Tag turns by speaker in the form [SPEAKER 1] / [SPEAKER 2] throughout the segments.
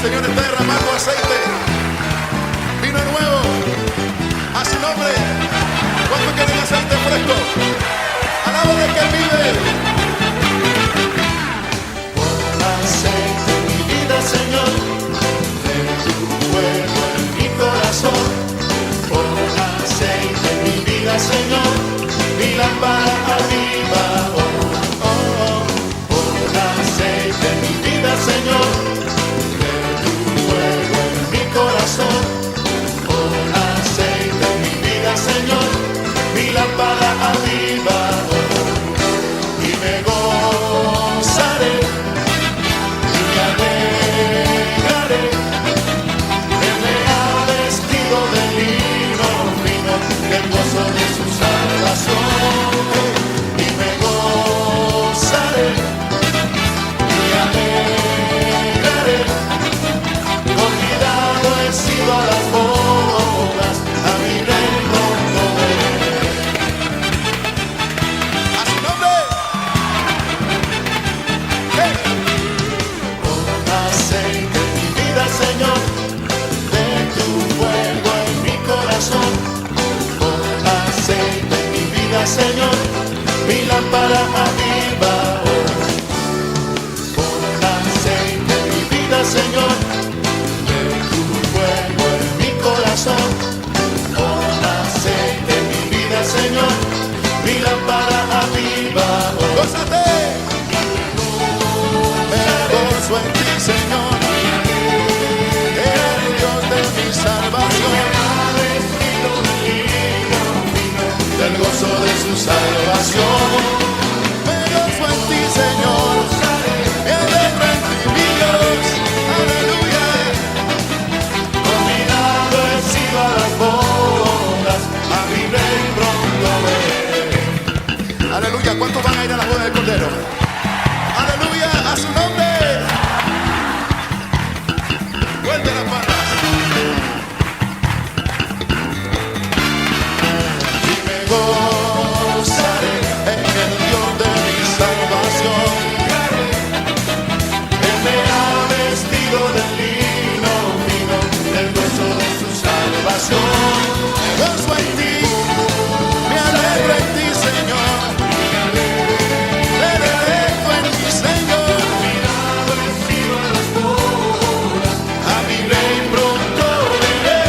[SPEAKER 1] Señor está derramando aceite, vino nuevo, a su nombre. ¿Cuántos quieren aceite fresco? Alaba de que vive.
[SPEAKER 2] Pon aceite en mi vida, Señor, de tu fuego en mi corazón. Pon aceite en mi vida, Señor, mi lámpara aviva. Oh, oh, oh. Pon aceite en mi vida, Señor, de tu fuego en mi corazón. Pon aceite en mi vida, Señor, mi lámpara aviva. Oh, y me gozaré y me alegraré. Él me ha vestido de lino fino, del gozo de su salvación. Y me gozaré y me alegraré. Convidado he sido a las bodas, a mi rey pronto veré.
[SPEAKER 1] A su nombre. Hey.
[SPEAKER 2] Pon aceite en mi vida, Señor, de tu fuego en mi corazón. Pon aceite en mi vida, Señor, mi lámpara aviva. Pon aceite en mi vida, Señor, de tu fuego en mi corazón. Pon aceite en mi vida, Señor, mi lámpara aviva.
[SPEAKER 1] Gózate. Me gozo en ti, Señor, el Dios de mi salvación.
[SPEAKER 2] Del gozo de su salvación.
[SPEAKER 1] Me gozo en ti, Señor, me alegro en ti, mi Dios. Aleluya.
[SPEAKER 2] Convidado he sido a las bodas, a mi rey pronto veré.
[SPEAKER 1] Aleluya. ¿Cuántos van a ir a la boda del Cordero? Aleluya. A su nombre. Vuelve las palmas.
[SPEAKER 2] Y me gozaré
[SPEAKER 1] En el Dios de mi salvación.
[SPEAKER 2] Él me ha vestido de lino fino, del gozo de su salvación.
[SPEAKER 1] Me gozo en ti, me alegro en ti, Señor. Me dejo en ti, Señor.
[SPEAKER 2] Convidado he sido a las bodas, a mi rey pronto veré.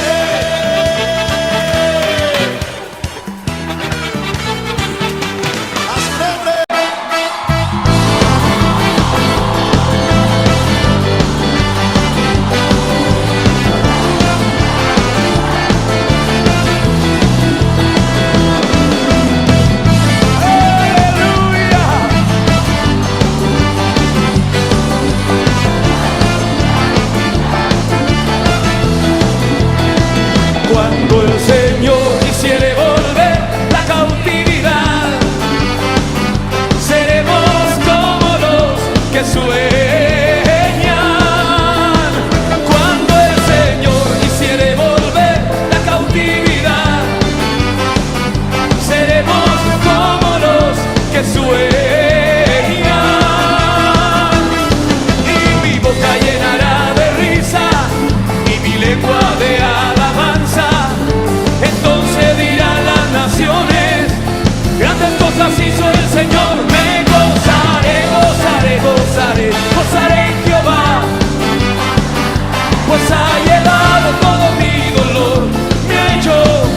[SPEAKER 1] A su nombre.
[SPEAKER 3] Cuando el Señor quisiere volver la cautividad, seremos como los que sueñan. Cuando el Señor quisiere volver la cautividad, seremos como los que sueñan. Y mi boca llenará de risa y mi lengua de alabanza. Entonces dirán las naciones, grandes cosas hizo el Señor. Me gozaré, gozaré, gozaré, gozaré en Jehová, pues ha llevado todo mi dolor, me ha hecho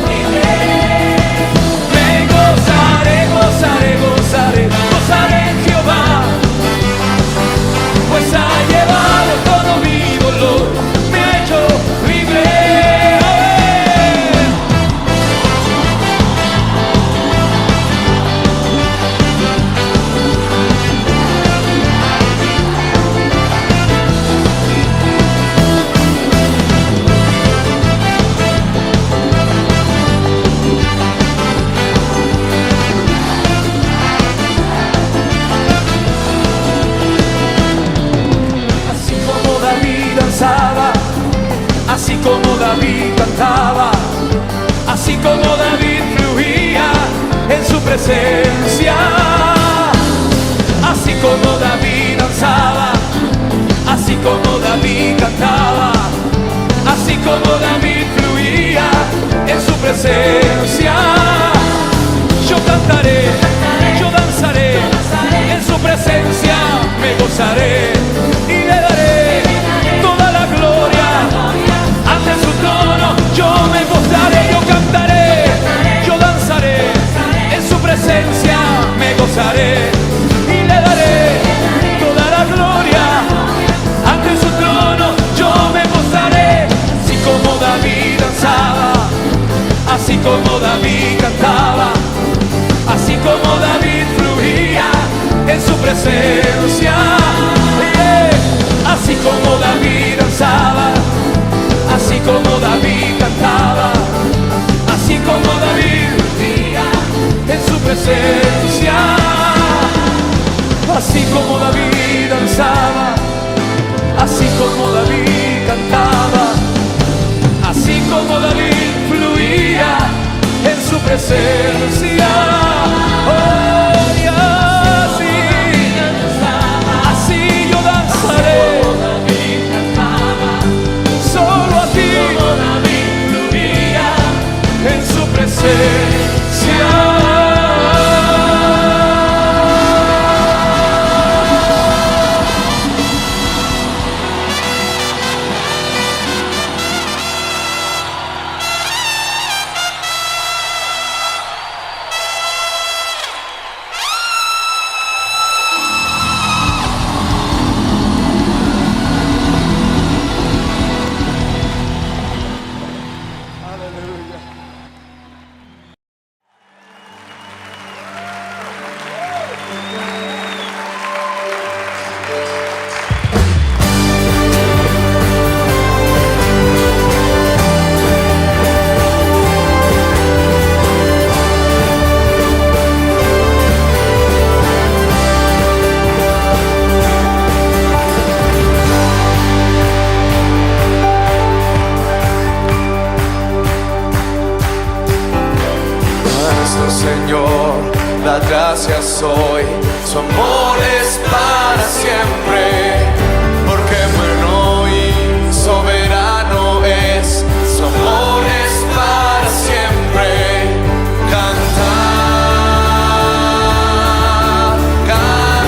[SPEAKER 3] libre. Me gozaré, gozaré, gozaré, gozaré en Jehová, pues ha llevado todo mi dolor, me ha hecho libre. Así como David danzaba, así como David cantaba, así como David fluía en su presencia, así como David danzaba, así como David cantaba, así como David fluía en su presencia. Yo cantaré, yo danzaré, en su presencia me gozaré y le daré toda la gloria. Ante su trono yo me gozaré, yo cantaré, yo danzaré, en su presencia me gozaré y le daré toda la gloria. Ante su trono yo me gozaré, así como David danzaba, así como David cantaba, así como David fluía en su presencia. Así como David danzaba, así como David cantaba, así como David fluía en su presencia. Así como David danzaba, así como David cantaba, así como David fluía en su presencia. Oh, y así yo danzaré, solo a ti, en su presencia.
[SPEAKER 4] Señor, la gracias hoy, su amor es para siempre, porque bueno y soberano es, su amor es para siempre. Cantar, cantar,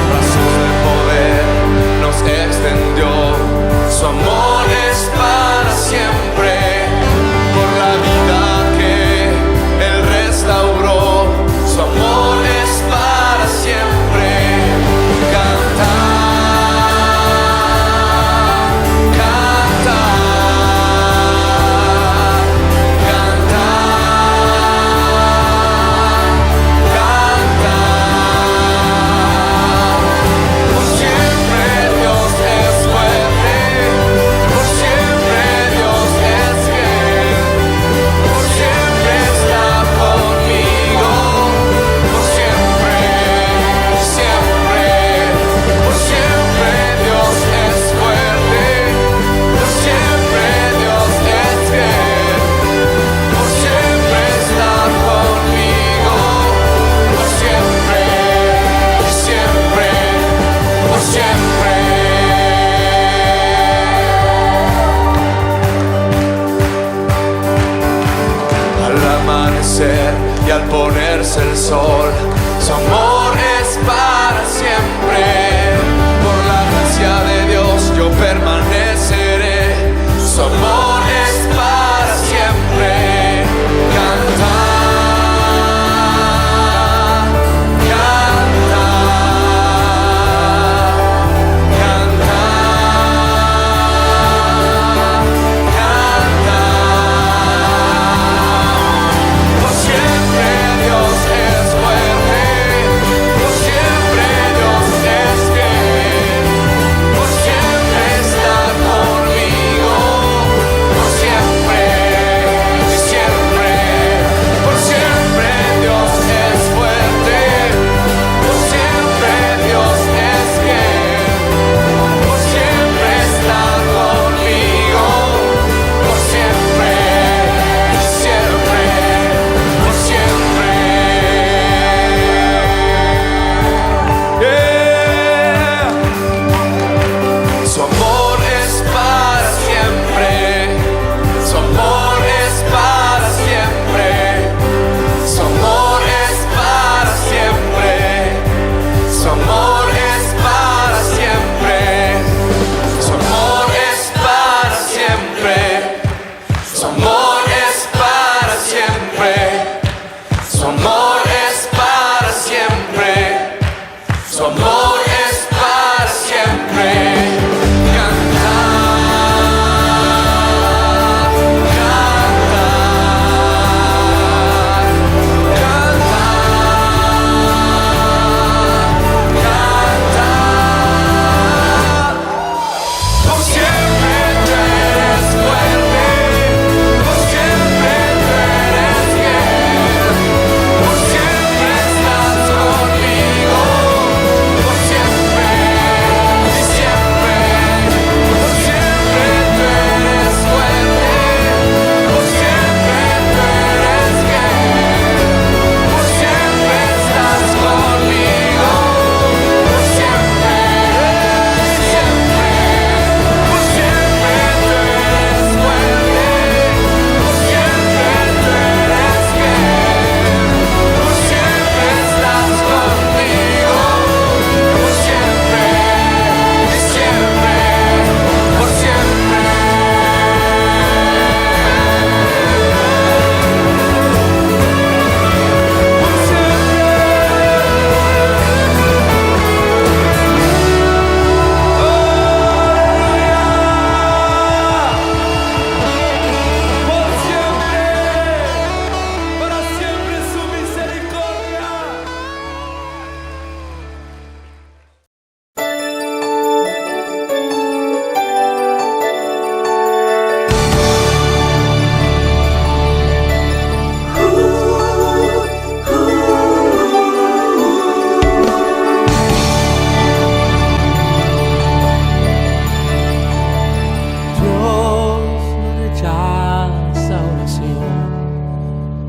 [SPEAKER 4] brazos de poder nos extendió, su amor es para siempre. Por la vida que Él restauró,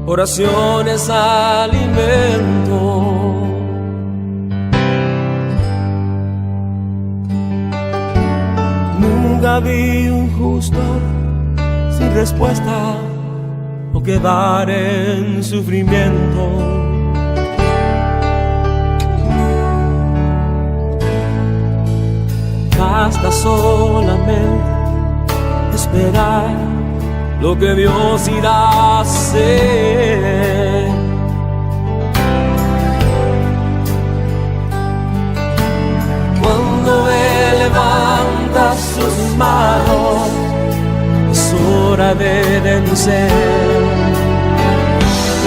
[SPEAKER 3] oración es alimento. Nunca vi un justo sin respuesta o quedar en sufrimiento. Basta solamente esperar lo que Dios irá a hacer. Cuando Él levanta sus manos, es hora de vencer.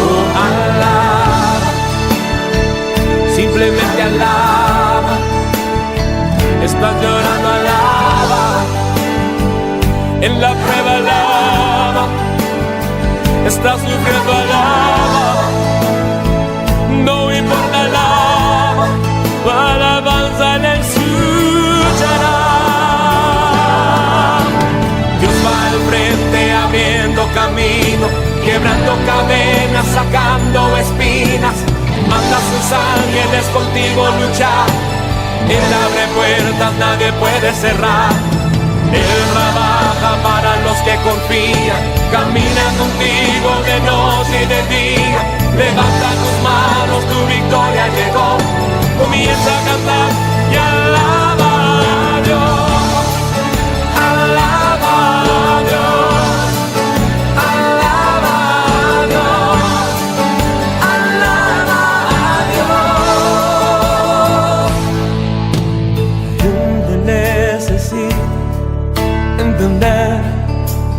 [SPEAKER 3] Oh, alaba, simplemente alaba. Estás llorando, alaba. En la prueba, alaba. Estás sufriendo, alaba. No importa, alaba. Tu alabanza Él escuchará. Dios va al frente abriendo camino, quebrando cadenas, sacando espinas. Manda a sus ángeles contigo luchar. Él abre puertas, nadie puede cerrar. Él trabaja para los que confían, camina contigo de noche y de día. Levanta tus manos, tu victoria llegó. Comienza a cantar y alaba a Dios. Alaba a Dios. Alaba a Dios. Alaba a Dios. Gente necesita entender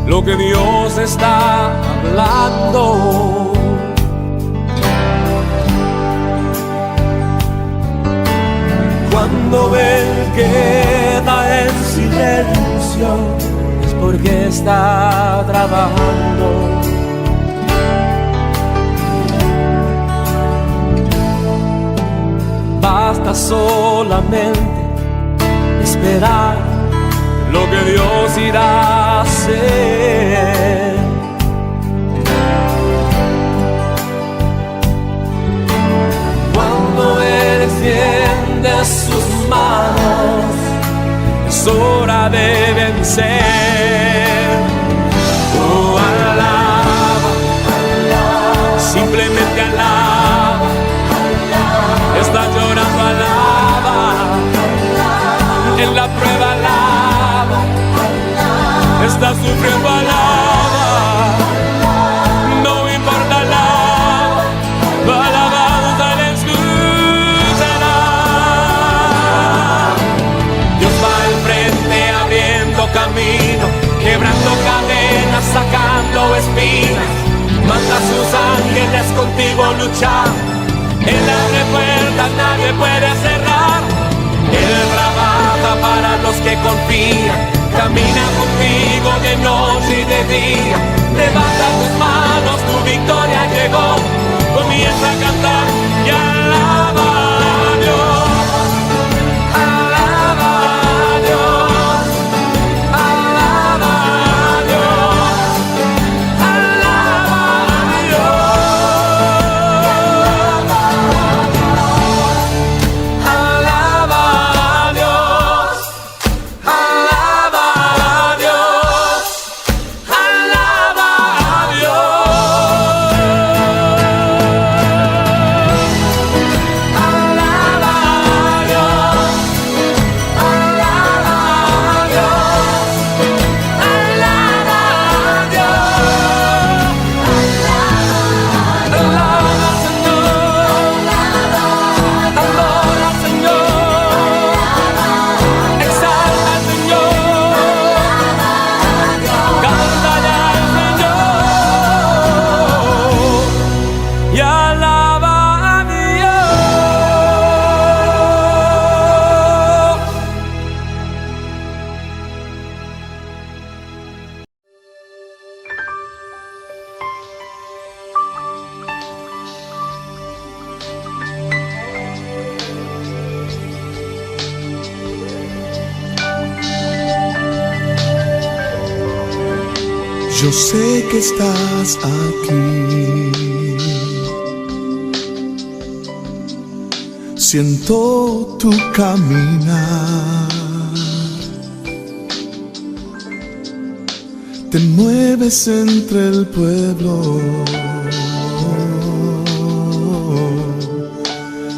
[SPEAKER 3] lo que Dios está hablando. Cuando Él queda en silencio es porque está trabajando. Basta solamente esperar lo que Dios irá a hacer. Cuando Él extiende sus manos, es hora de vencer. Oh, alaba, simplemente alaba. Estás llorando, alaba. En la prueba, alaba. Estás sufriendo, alaba. No importa, alaba. Tu alabanza Él escuchará. Dios va al frente abriendo camino, quebrando cadenas, sacando espinas. Manda a sus ángeles contigo luchar. Él abre puertas, nadie puede cerrar. Él trabaja para los que confían, camina contigo de noche y de día. Levanta tus manos, tu victoria llegó. Comienza a cantar y alaba a Dios. Alaba a Dios. Alaba a Dios. Alaba a Dios. Alaba a Dios. Alaba a Dios. Alaba
[SPEAKER 2] Yo sé que estás aquí. Siento tu caminar. Te mueves entre el pueblo,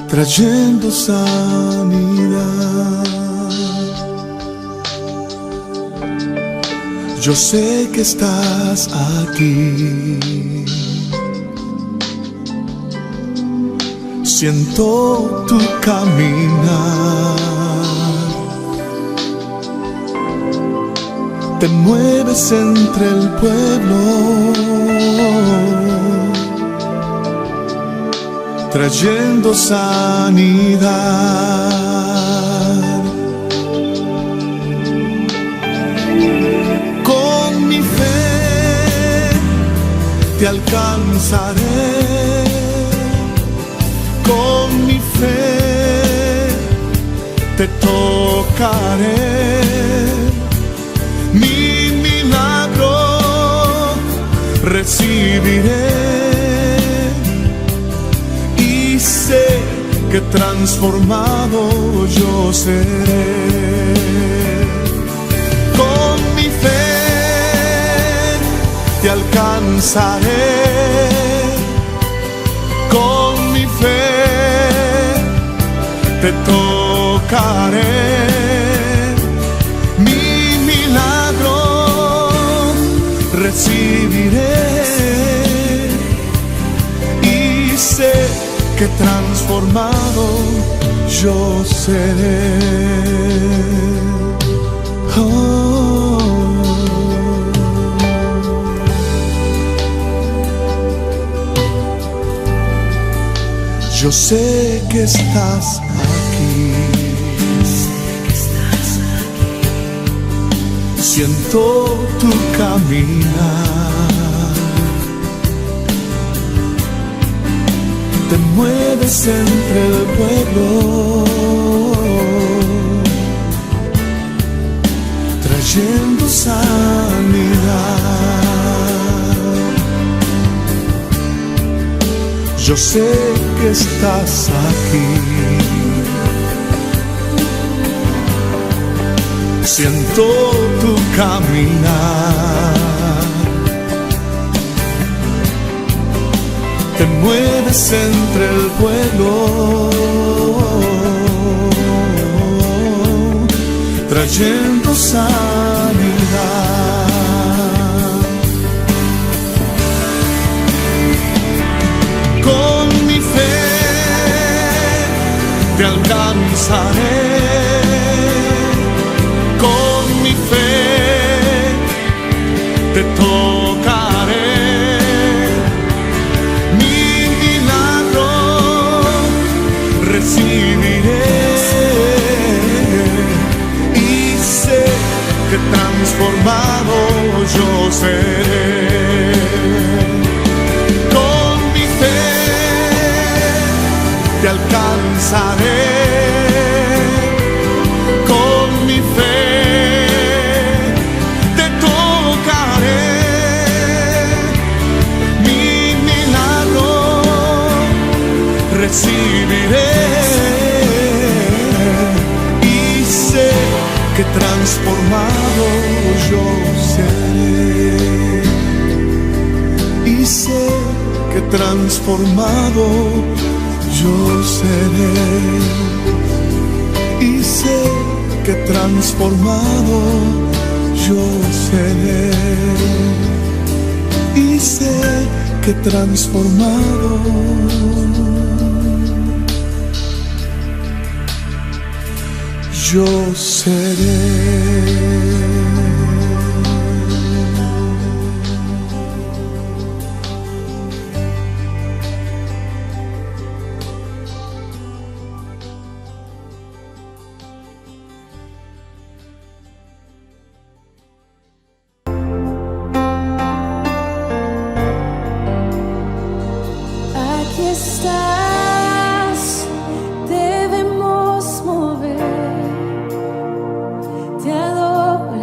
[SPEAKER 2] trayendo sanidad. Yo sé que estás aquí. Siento tu caminar. Te mueves entre el pueblo, trayendo sanidad. Con mi fe te alcanzaré. Con mi fe te tocaré. Mi milagro recibiré y sé que transformado yo seré. Con mi fe te alcanzaré. Con mi fe te tocaré. Mi milagro recibiré y sé que transformado yo seré. Yo sé que estás aquí. Siento tu caminar. Te mueves entre el pueblo, trayendo sanidad. Yo sé que estás aquí. Siento tu caminar. Te mueves entre el pueblo, trayendo sanidad. Con mi fe te alcanzaré. Con mi fe te tocaré. Mi milagro recibiré y sé que transformado yo seré. Con mi fe te alcanzaré. Con mi fe te tocaré. Mi milagro recibiré y sé que transformado yo seré. Y sé que transformado yo seré. Y sé que transformado yo seré. Y sé que transformado yo seré.
[SPEAKER 5] Aquí estás, debemos mover, te adoro.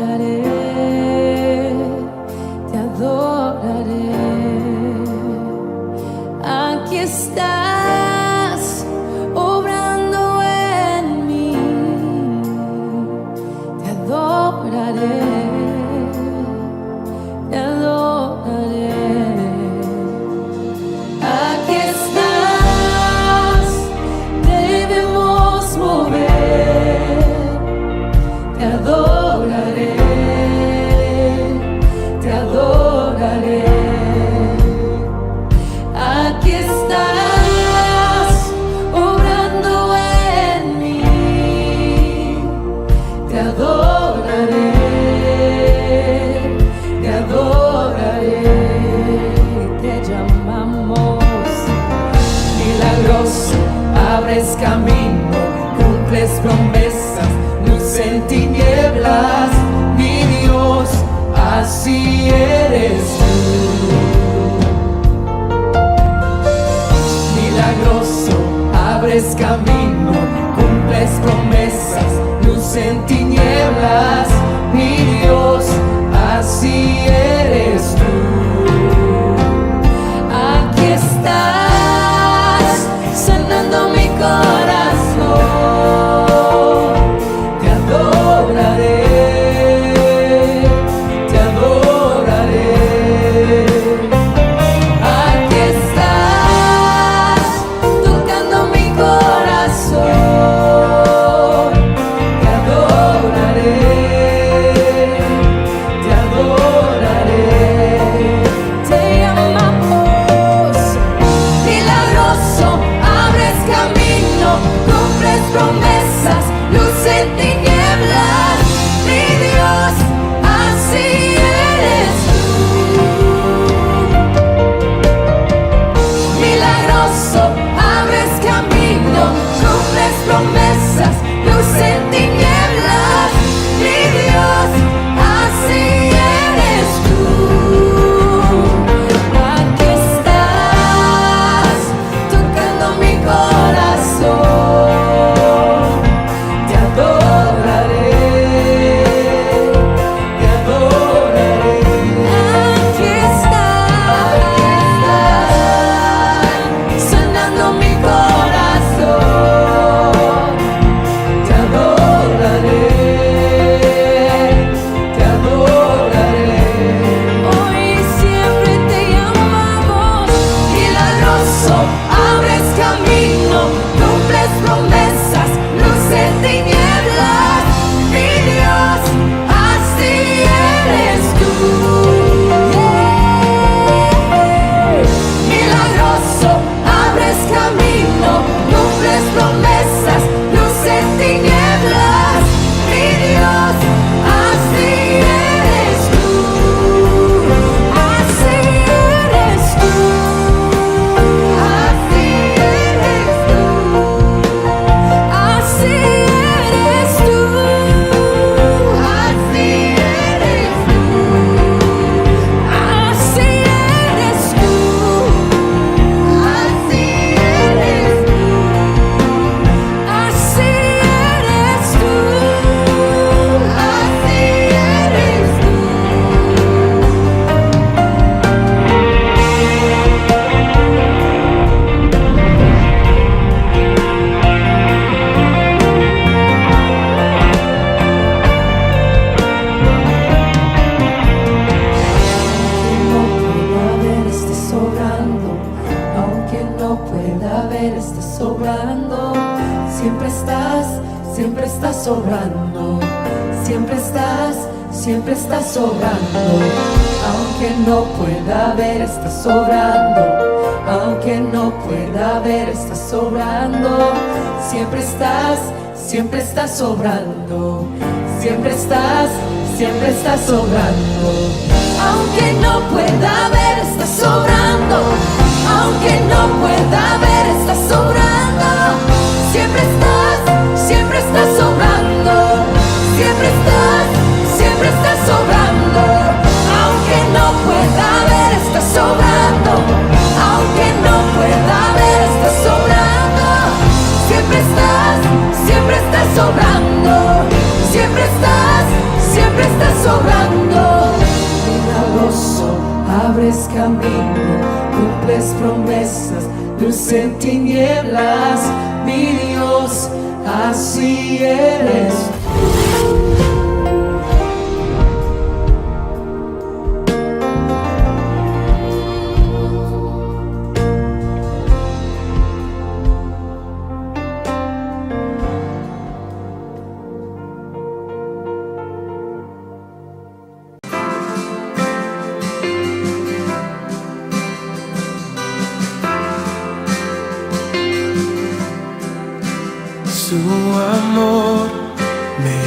[SPEAKER 3] así eres tú. Milagroso, abres camino, cumples promesas, luz en tinieblas, mi Dios, así eres tú. Aquí estás, sanando mi corazón, te adoraré, te adoraré. Aquí estás, tocando mi corazón, te adoraré, te adoraré. Te amamos, milagroso, abres camino, cumples promesas, luz en tinieblas, mi Dios, así eres tú. Milagroso, abres camino, cumples promesas, luz en tinieblas, mi Dios, así eres tú. Aquí estás, tocando mi corazón, te adoraré, te adoraré. Aquí estás, sanando mi corazón, te adoraré, te adoraré. Hoy siempre te amamos, milagroso, abres camino, cumples promesas, luz en tinieblas, mi Dios, así eres tú. Milagroso, abres camino, cumples promesas, luz en tinieblas, mi Dios, así eres tú, así eres tú, así eres tú, así eres tú, así eres tú, así eres tú, así eres tú, así eres tú, así eres tú. Aunque no pueda ver, estés sobrando. Siempre estás sobrando. Siempre estás sobrando. Aunque no pueda ver, estás sobrando. Aunque no pueda ver, estás sobrando. Siempre estás sobrando. Siempre estás sobrando. Aunque no pueda ver, estás sobrando. Aunque no pueda ver, estás sobrando. Siempre estás sobrando. Siempre estás sobrando. Aunque no pueda ver, estás sobrando. Aunque no pueda ver, estás sobrando. Siempre estás sobrando. Siempre estás sobrando. Milagroso, abres camino, cumples promesas, luz en tinieblas, mi Dios, así eres.
[SPEAKER 6] Su amor me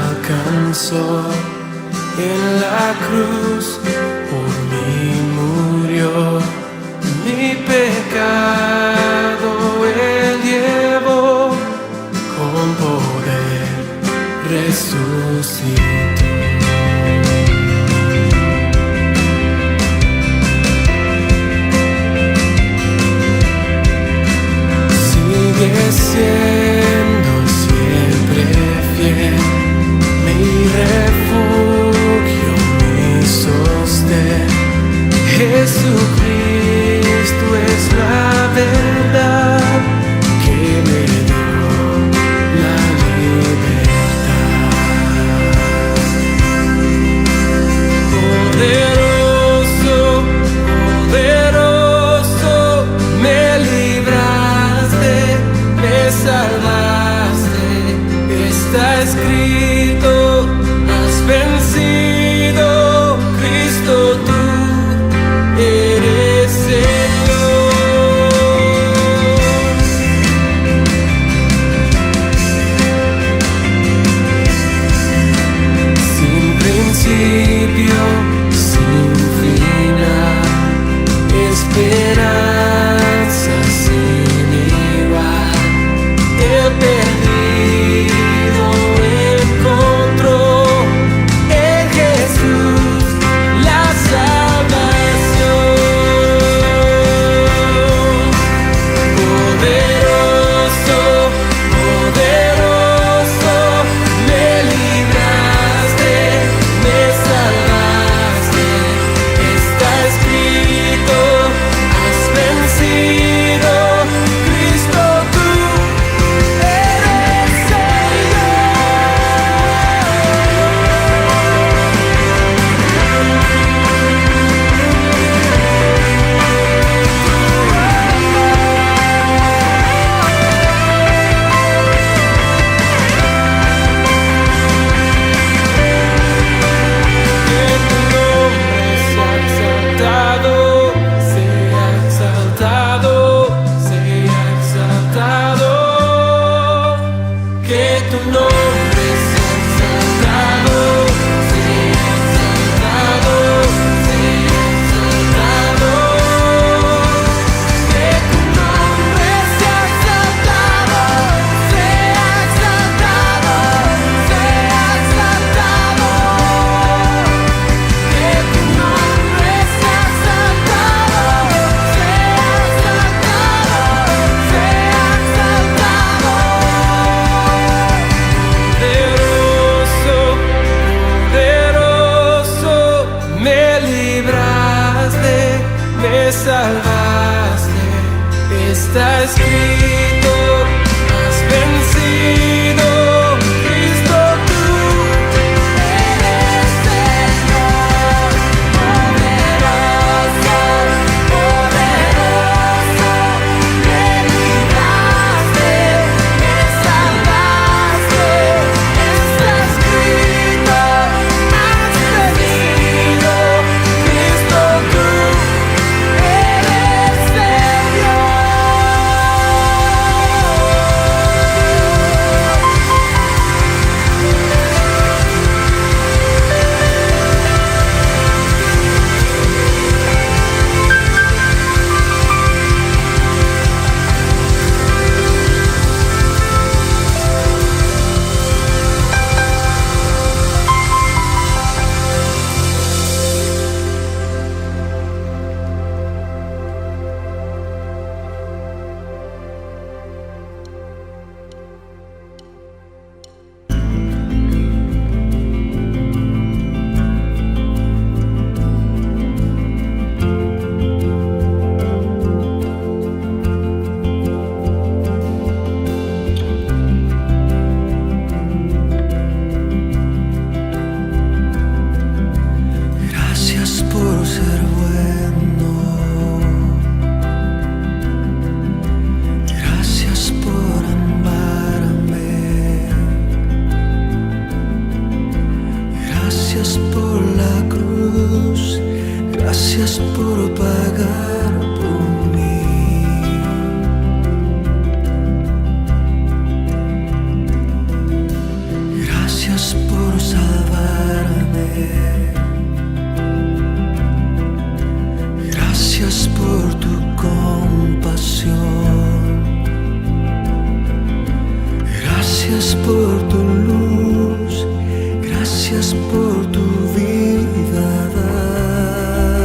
[SPEAKER 6] alcanzó en la cruz, por mí murió. Mi pecado Él llevó, con poder resucitó. salvaste. Está escrito, has vencido, Cristo tú.
[SPEAKER 5] Eres Señor, poderoso, poderoso, me libraste, me salvaste, está escrito, has vencido, Cristo tú, eres Señor.
[SPEAKER 6] Gracias por ser bueno. Gracias por amarme. Gracias por la cruz. Gracias por pagar por mí. Gracias por salvarme. Gracias por tu compasión. Gracias por tu luz. Gracias por tu vida dar.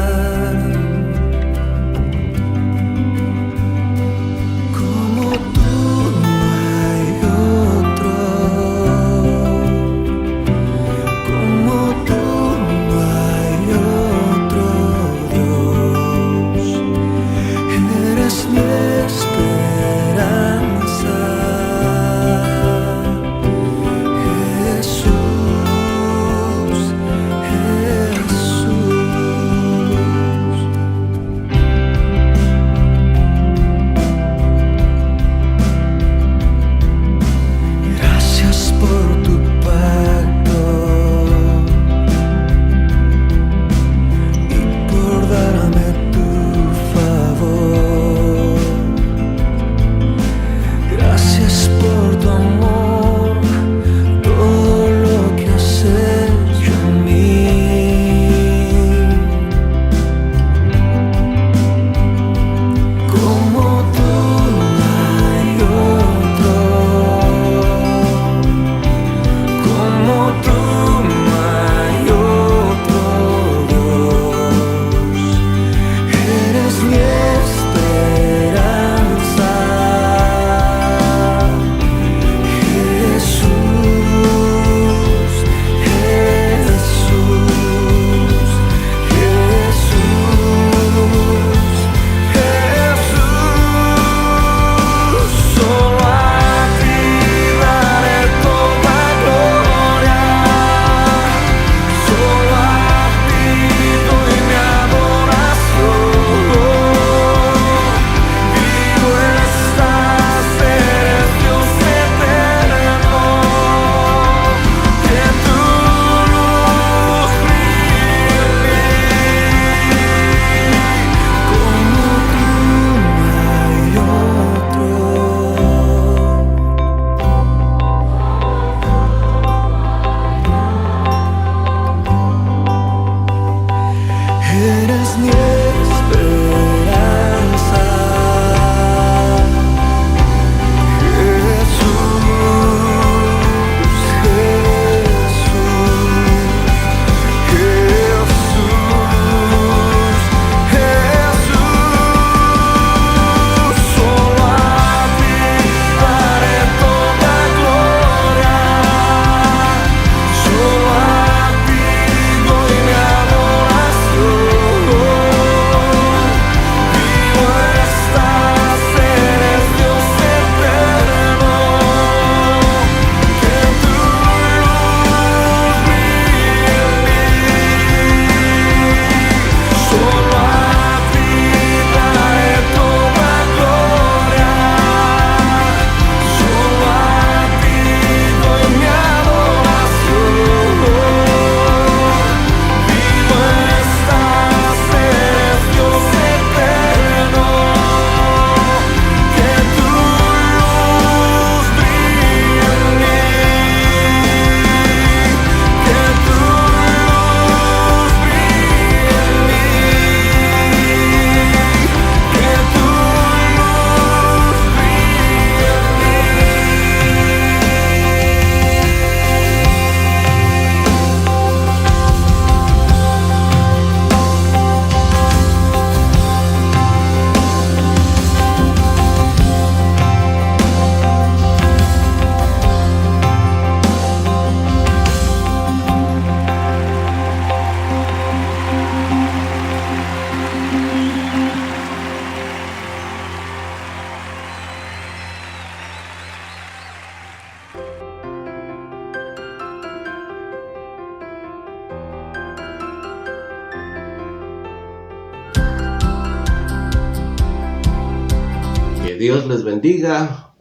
[SPEAKER 7] Dios les bendiga,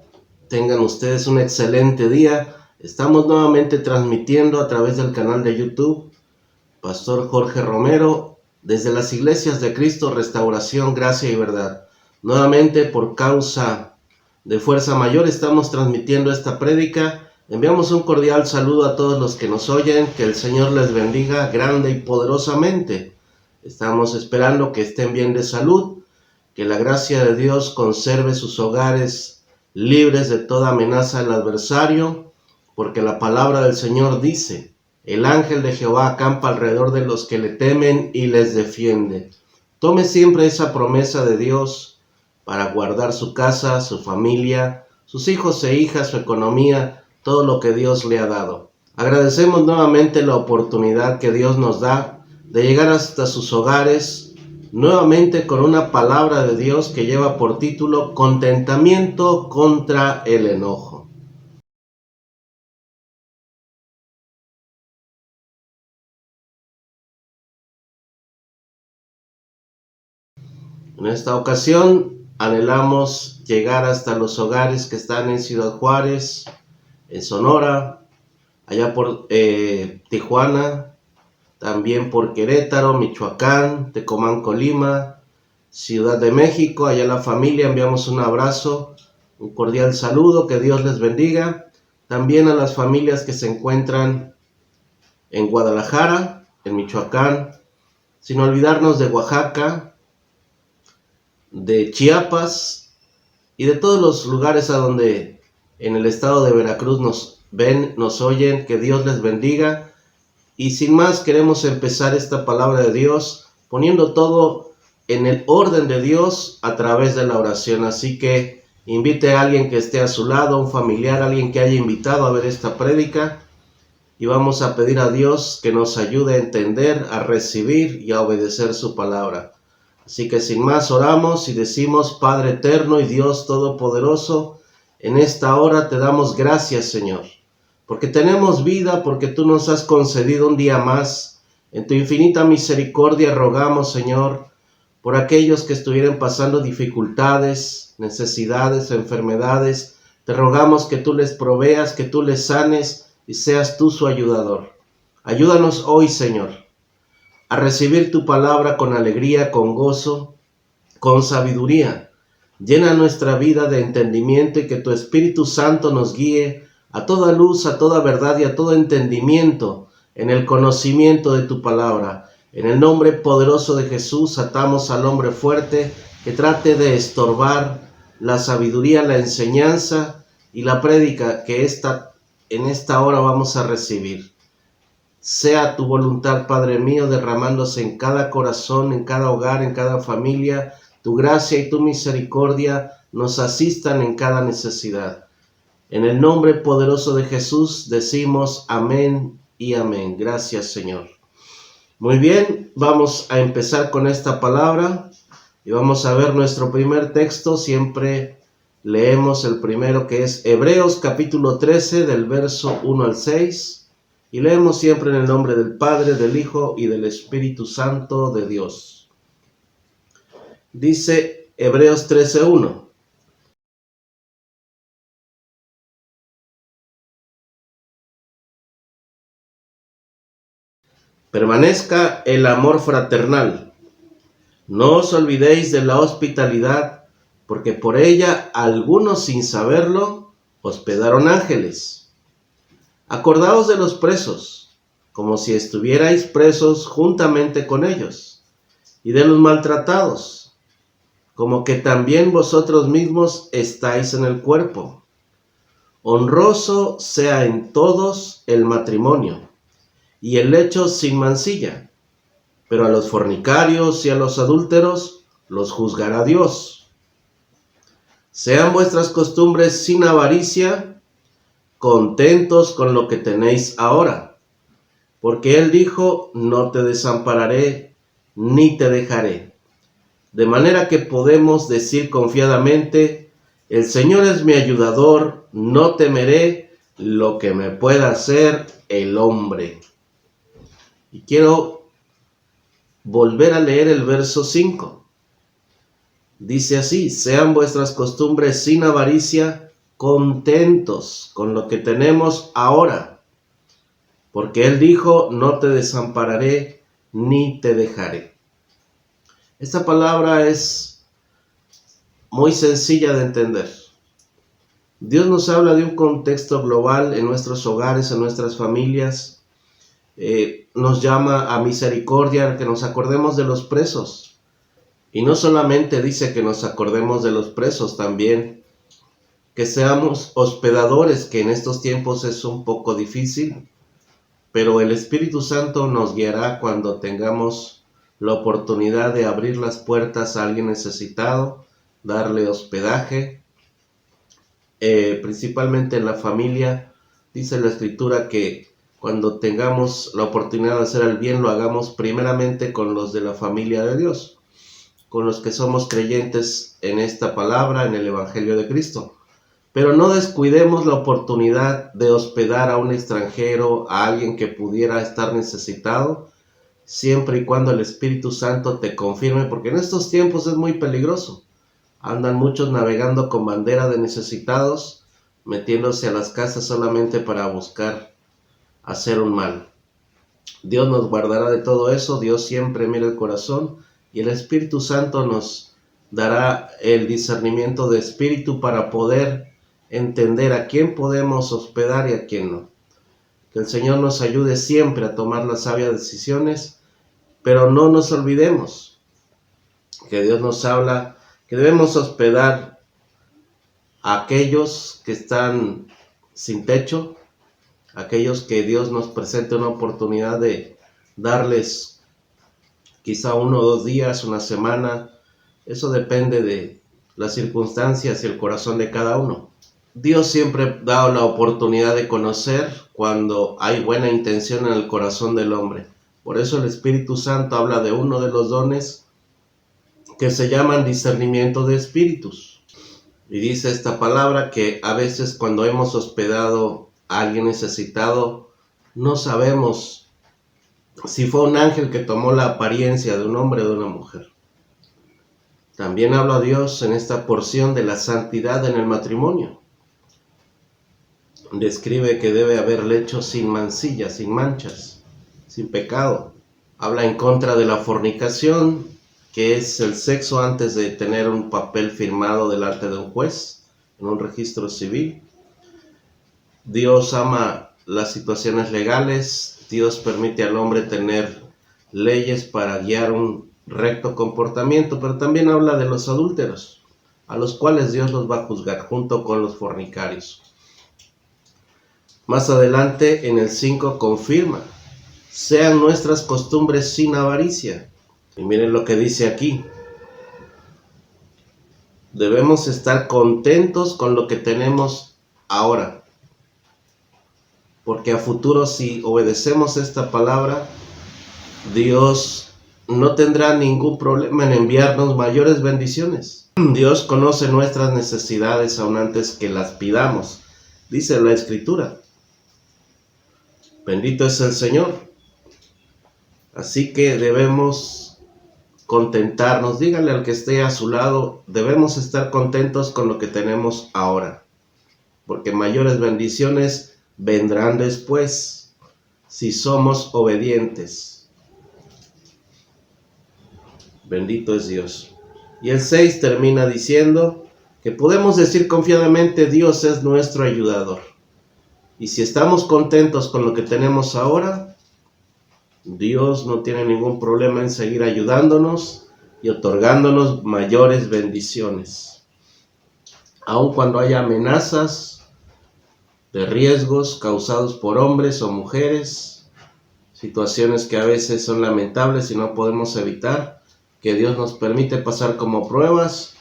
[SPEAKER 7] tengan ustedes un excelente día. Estamos nuevamente transmitiendo a través del canal de YouTube, Pastor Jorge Romero, desde las Iglesias de Cristo, Restauración, Gracia y Verdad. Nuevamente, por causa de fuerza mayor, estamos transmitiendo esta prédica. Enviamos un cordial saludo a todos los que nos oyen, que el Señor les bendiga grande y poderosamente. Estamos esperando que estén bien de salud, que la gracia de Dios conserve sus hogares libres de toda amenaza del adversario, porque la palabra del Señor dice: el ángel de Jehová acampa alrededor de los que le temen y les defiende. Tome siempre esa promesa de Dios para guardar su casa, su familia, sus hijos e hijas, su economía, todo lo que Dios le ha dado. Agradecemos nuevamente la oportunidad que Dios nos da de llegar hasta sus hogares, nuevamente con una palabra de Dios que lleva por título Contentamiento contra el enojo. En esta ocasión anhelamos llegar hasta los hogares que están en Ciudad Juárez, en Sonora, allá por Tijuana, también por Querétaro, Michoacán, Tecomán, Colima, Ciudad de México. Allá la familia, enviamos un abrazo, un cordial saludo, que Dios les bendiga. También a las familias que se encuentran en Guadalajara, en Michoacán, sin olvidarnos de Oaxaca, de Chiapas y de todos los lugares a donde en el estado de Veracruz nos ven, nos oyen. Que Dios les bendiga. Y sin más, queremos empezar esta palabra de Dios poniendo todo en el orden de Dios a través de la oración. Así que invite a alguien que esté a su lado, un familiar, alguien que haya invitado a ver esta prédica, y vamos a pedir a Dios que nos ayude a entender, a recibir y a obedecer su palabra. Así que sin más, oramos y decimos: Padre eterno y Dios todopoderoso, en esta hora te damos gracias, Señor, porque tenemos vida, porque tú nos has concedido un día más. En tu infinita misericordia rogamos, Señor, por aquellos que estuvieran pasando dificultades, necesidades, enfermedades. Te rogamos que tú les proveas, que tú les sanes y seas tú su ayudador. Ayúdanos hoy, Señor, a recibir tu palabra con alegría, con gozo, con sabiduría. Llena nuestra vida de entendimiento y que tu Espíritu Santo nos guíe a toda luz, a toda verdad y a todo entendimiento en el conocimiento de tu palabra. En el nombre poderoso de Jesús atamos al hombre fuerte que trate de estorbar la sabiduría, la enseñanza y la prédica que en esta hora vamos a recibir. Sea tu voluntad, Padre mío, derramándose en cada corazón, en cada hogar, en cada familia. Tu gracia y tu misericordia nos asistan en cada necesidad. En el nombre poderoso de Jesús decimos amén y amén. Gracias, Señor. Muy bien, vamos a empezar con esta palabra y vamos a ver nuestro primer texto. Siempre leemos el primero, que es Hebreos capítulo 13, del verso 1 al 6. Y leemos siempre en el nombre del Padre, del Hijo y del Espíritu Santo de Dios. Dice Hebreos 13:1. Permanezca el amor fraternal. No os olvidéis de la hospitalidad, porque por ella algunos, sin saberlo, hospedaron ángeles. Acordaos de los presos, como si estuvierais presos juntamente con ellos, y de los maltratados, como que también vosotros mismos estáis en el cuerpo. Honroso sea en todos el matrimonio, y el lecho sin mancilla, pero a los fornicarios y a los adúlteros los juzgará Dios. Sean vuestras costumbres sin avaricia, contentos con lo que tenéis ahora, porque Él dijo: no te desampararé ni te dejaré. De manera que podemos decir confiadamente: el Señor es mi ayudador, no temeré lo que me pueda hacer el hombre. Y quiero volver a leer el verso 5. Dice así: sean vuestras costumbres sin avaricia, contentos con lo que tenemos ahora. Porque Él dijo: no te desampararé ni te dejaré. Esta palabra es muy sencilla de entender. Dios nos habla de un contexto global en nuestros hogares, en nuestras familias. Nos llama a misericordia, que nos acordemos de los presos. Y no solamente dice que nos acordemos de los presos, también que seamos hospedadores, que en estos tiempos es un poco difícil, pero el Espíritu Santo nos guiará cuando tengamos la oportunidad de abrir las puertas a alguien necesitado, darle hospedaje, principalmente en la familia. Dice la Escritura que cuando tengamos la oportunidad de hacer el bien, lo hagamos primeramente con los de la familia de Dios, con los que somos creyentes en esta palabra, en el Evangelio de Cristo. Pero no descuidemos la oportunidad de hospedar a un extranjero, a alguien que pudiera estar necesitado, siempre y cuando el Espíritu Santo te confirme, porque en estos tiempos es muy peligroso. Andan muchos navegando con bandera de necesitados, metiéndose a las casas solamente para buscar hacer un mal. Dios nos guardará de todo eso. Dios siempre mira el corazón, y el Espíritu Santo nos dará el discernimiento de espíritu para poder entender a quién podemos hospedar y a quién no. Que el Señor nos ayude siempre a tomar las sabias decisiones, pero no nos olvidemos que Dios nos habla que debemos hospedar a aquellos que están sin techo, aquellos que Dios nos presente una oportunidad de darles quizá 1 o 2 días, una semana. Eso depende de las circunstancias y el corazón de cada uno. Dios siempre da la oportunidad de conocer cuando hay buena intención en el corazón del hombre. Por eso el Espíritu Santo habla de uno de los dones que se llaman discernimiento de espíritus. Y dice esta palabra que a veces cuando hemos hospedado a alguien necesitado, no sabemos si fue un ángel que tomó la apariencia de un hombre o de una mujer. También habla Dios en esta porción de la santidad en el matrimonio. Describe que debe haber lecho sin mancilla, sin manchas, sin pecado. Habla en contra de la fornicación, que es el sexo antes de tener un papel firmado delante de un juez, en un registro civil. Dios ama las situaciones legales. Dios permite al hombre tener leyes para guiar un recto comportamiento, pero también habla de los adúlteros, a los cuales Dios los va a juzgar junto con los fornicarios. Más adelante en el 5 confirma: sean nuestras costumbres sin avaricia. Y miren lo que dice aquí: debemos estar contentos con lo que tenemos ahora, porque a futuro, si obedecemos esta palabra, Dios no tendrá ningún problema en enviarnos mayores bendiciones. Dios conoce nuestras necesidades aún antes que las pidamos, dice la Escritura. Bendito es el Señor. Así que debemos contentarnos. Dígale al que esté a su lado: debemos estar contentos con lo que tenemos ahora, porque mayores bendiciones vendrán después, si somos obedientes. Bendito es Dios. Y el 6 termina diciendo que podemos decir confiadamente: Dios es nuestro ayudador. Y si estamos contentos con lo que tenemos ahora, Dios no tiene ningún problema en seguir ayudándonos y otorgándonos mayores bendiciones. Aun cuando haya amenazas de riesgos causados por hombres o mujeres, situaciones que a veces son lamentables y no podemos evitar, que Dios nos permite pasar como pruebas,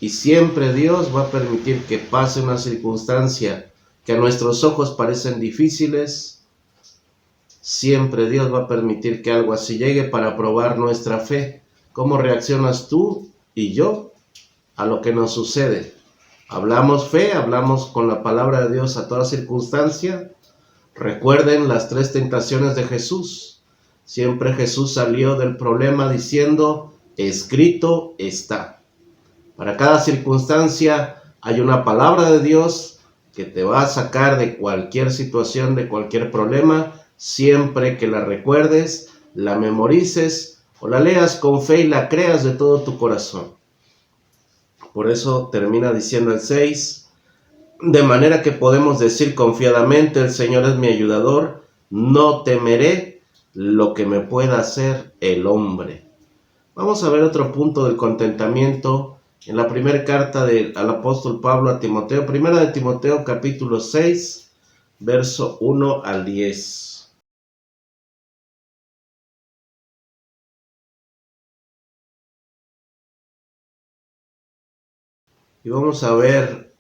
[SPEAKER 7] y siempre Dios va a permitir que pase una circunstancia que a nuestros ojos parecen difíciles. Siempre Dios va a permitir que algo así llegue para probar nuestra fe. ¿Cómo reaccionas tú y yo a lo que nos sucede? ¿Hablamos fe? ¿Hablamos con la palabra de Dios a toda circunstancia? Recuerden las 3 tentaciones de Jesús. Siempre Jesús salió del problema diciendo: escrito está. Para cada circunstancia hay una palabra de Dios que te va a sacar de cualquier situación, de cualquier problema, siempre que la recuerdes, la memorices o la leas con fe y la creas de todo tu corazón. Por eso termina diciendo el 6, de manera que podemos decir confiadamente, el Señor es mi ayudador, no temeré lo que me pueda hacer el hombre. Vamos a ver otro punto del contentamiento en la primera carta al apóstol Pablo a Timoteo, primera de Timoteo capítulo 6, verso 1 al 10. Y vamos a ver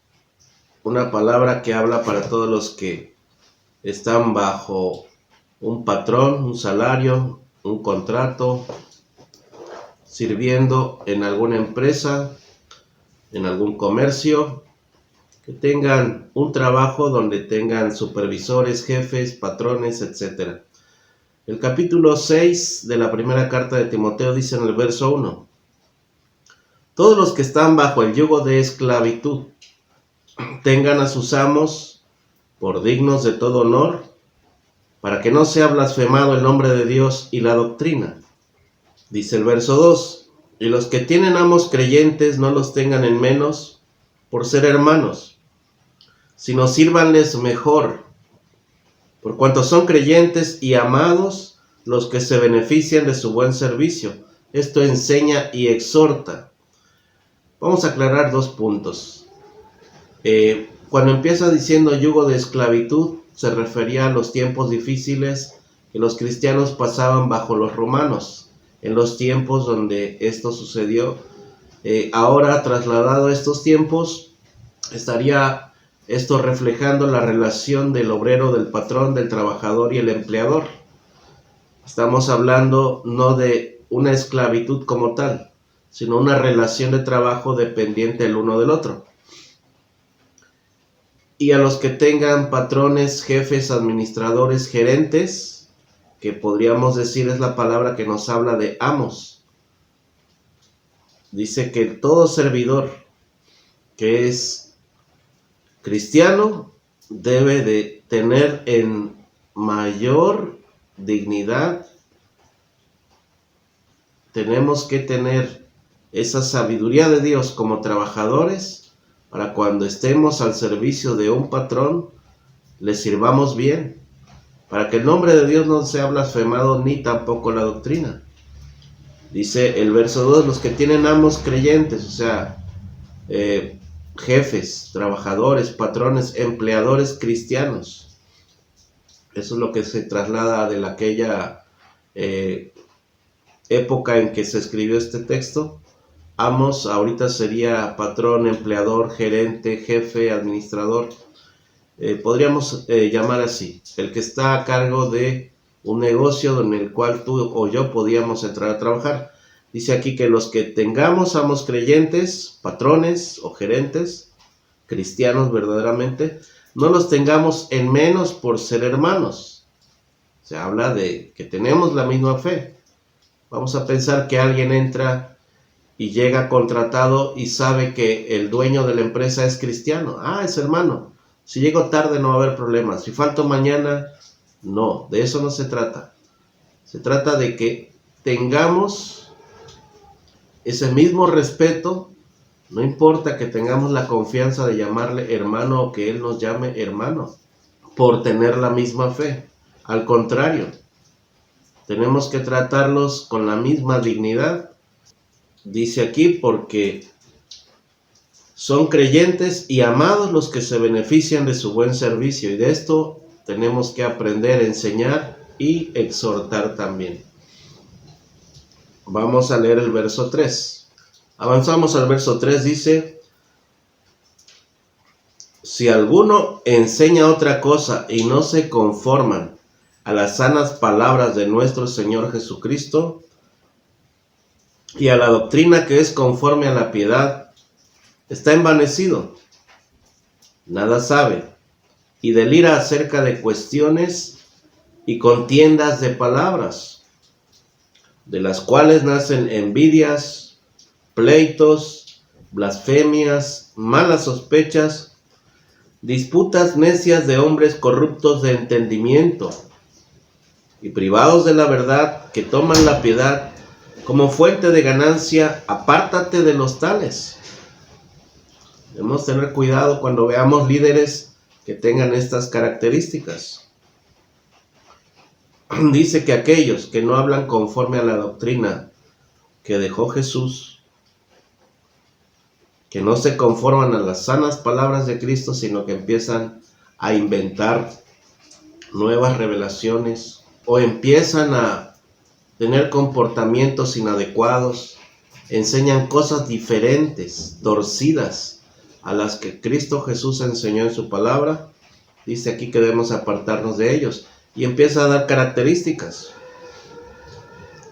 [SPEAKER 7] una palabra que habla para todos los que están bajo un patrón, un salario, un contrato, sirviendo en alguna empresa, en algún comercio, que tengan un trabajo donde tengan supervisores, jefes, patrones, etc. El capítulo 6 de la primera carta de Timoteo dice en el verso 1, todos los que están bajo el yugo de esclavitud tengan a sus amos por dignos de todo honor, para que no sea blasfemado el nombre de Dios y la doctrina. Dice el verso 2, y los que tienen amos creyentes no los tengan en menos por ser hermanos, sino sírvanles mejor, por cuanto son creyentes y amados los que se benefician de su buen servicio. Esto enseña y exhorta. Vamos a aclarar dos puntos. Cuando empieza diciendo yugo de esclavitud, se refería a los tiempos difíciles que los cristianos pasaban bajo los romanos, en los tiempos donde esto sucedió. Ahora, trasladado a estos tiempos, estaría esto reflejando la relación del obrero, del patrón, del trabajador y el empleador. Estamos hablando no de una esclavitud como tal, sino una relación de trabajo dependiente el uno del otro. Y a los que tengan patrones, jefes, administradores, gerentes, que podríamos decir es la palabra que nos habla de amos. Dice que todo servidor que es cristiano debe de tener en mayor dignidad. Tenemos que tener esa sabiduría de Dios como trabajadores para cuando estemos al servicio de un patrón, le sirvamos bien, para que el nombre de Dios no sea blasfemado ni tampoco la doctrina. Dice el verso 2, los que tienen amos creyentes, o sea, jefes, trabajadores, patrones, empleadores cristianos. Eso es lo que se traslada de aquella época en que se escribió este texto. Amos ahorita sería patrón, empleador, gerente, jefe, administrador. Podríamos llamar así, el que está a cargo de un negocio en el cual tú o yo podíamos entrar a trabajar. Dice aquí que los que tengamos amos creyentes, patrones o gerentes, cristianos verdaderamente, no los tengamos en menos por ser hermanos. Se habla de que tenemos la misma fe. Vamos a pensar que alguien entra y llega contratado y sabe que el dueño de la empresa es cristiano. Ah, es hermano. Si llego tarde no va a haber problema. Si falto mañana, no. De eso no se trata. Se trata de que tengamos ese mismo respeto. No importa que tengamos la confianza de llamarle hermano o que él nos llame hermano por tener la misma fe. Al contrario, tenemos que tratarlos con la misma dignidad. Dice aquí, porque son creyentes y amados los que se benefician de su buen servicio. Y de esto tenemos que aprender, enseñar y exhortar también. Vamos a leer el verso 3. Avanzamos al verso 3, dice, si alguno enseña otra cosa y no se conforman a las sanas palabras de nuestro Señor Jesucristo, y a la doctrina que es conforme a la piedad, está envanecido, nada sabe, y delira acerca de cuestiones y contiendas de palabras, de las cuales nacen envidias, pleitos blasfemias, malas sospechas, disputas necias de hombres corruptos de entendimiento y privados de la verdad, que toman la piedad como fuente de ganancia. Apártate de los tales. Debemos tener cuidado cuando veamos líderes que tengan estas características. Dice que aquellos que no hablan conforme a la doctrina que dejó Jesús, que no se conforman a las sanas palabras de Cristo, sino que empiezan a inventar nuevas revelaciones o empiezan a tener comportamientos inadecuados, enseñan cosas diferentes, torcidas a las que Cristo Jesús enseñó en su palabra. Dice aquí que debemos apartarnos de ellos y empieza a dar características.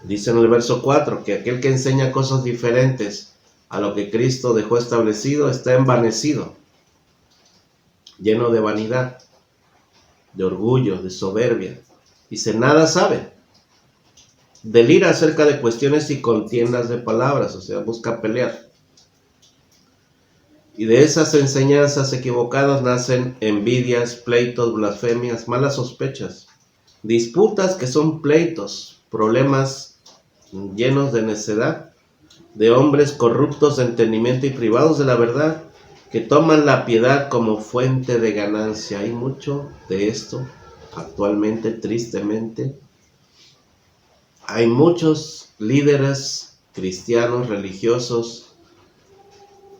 [SPEAKER 7] Dice en el verso 4 que aquel que enseña cosas diferentes a lo que Cristo dejó establecido está envanecido, lleno de vanidad, de orgullo, de soberbia. Dice, nada sabe. Delira acerca de cuestiones y contiendas de palabras, o sea, busca pelear. Y de esas enseñanzas equivocadas nacen envidias, pleitos, blasfemias, malas sospechas, disputas que son pleitos, problemas llenos de necedad, de hombres corruptos de entendimiento y privados de la verdad, que toman la piedad como fuente de ganancia. Hay mucho de esto actualmente, tristemente. Hay muchos líderes cristianos, religiosos,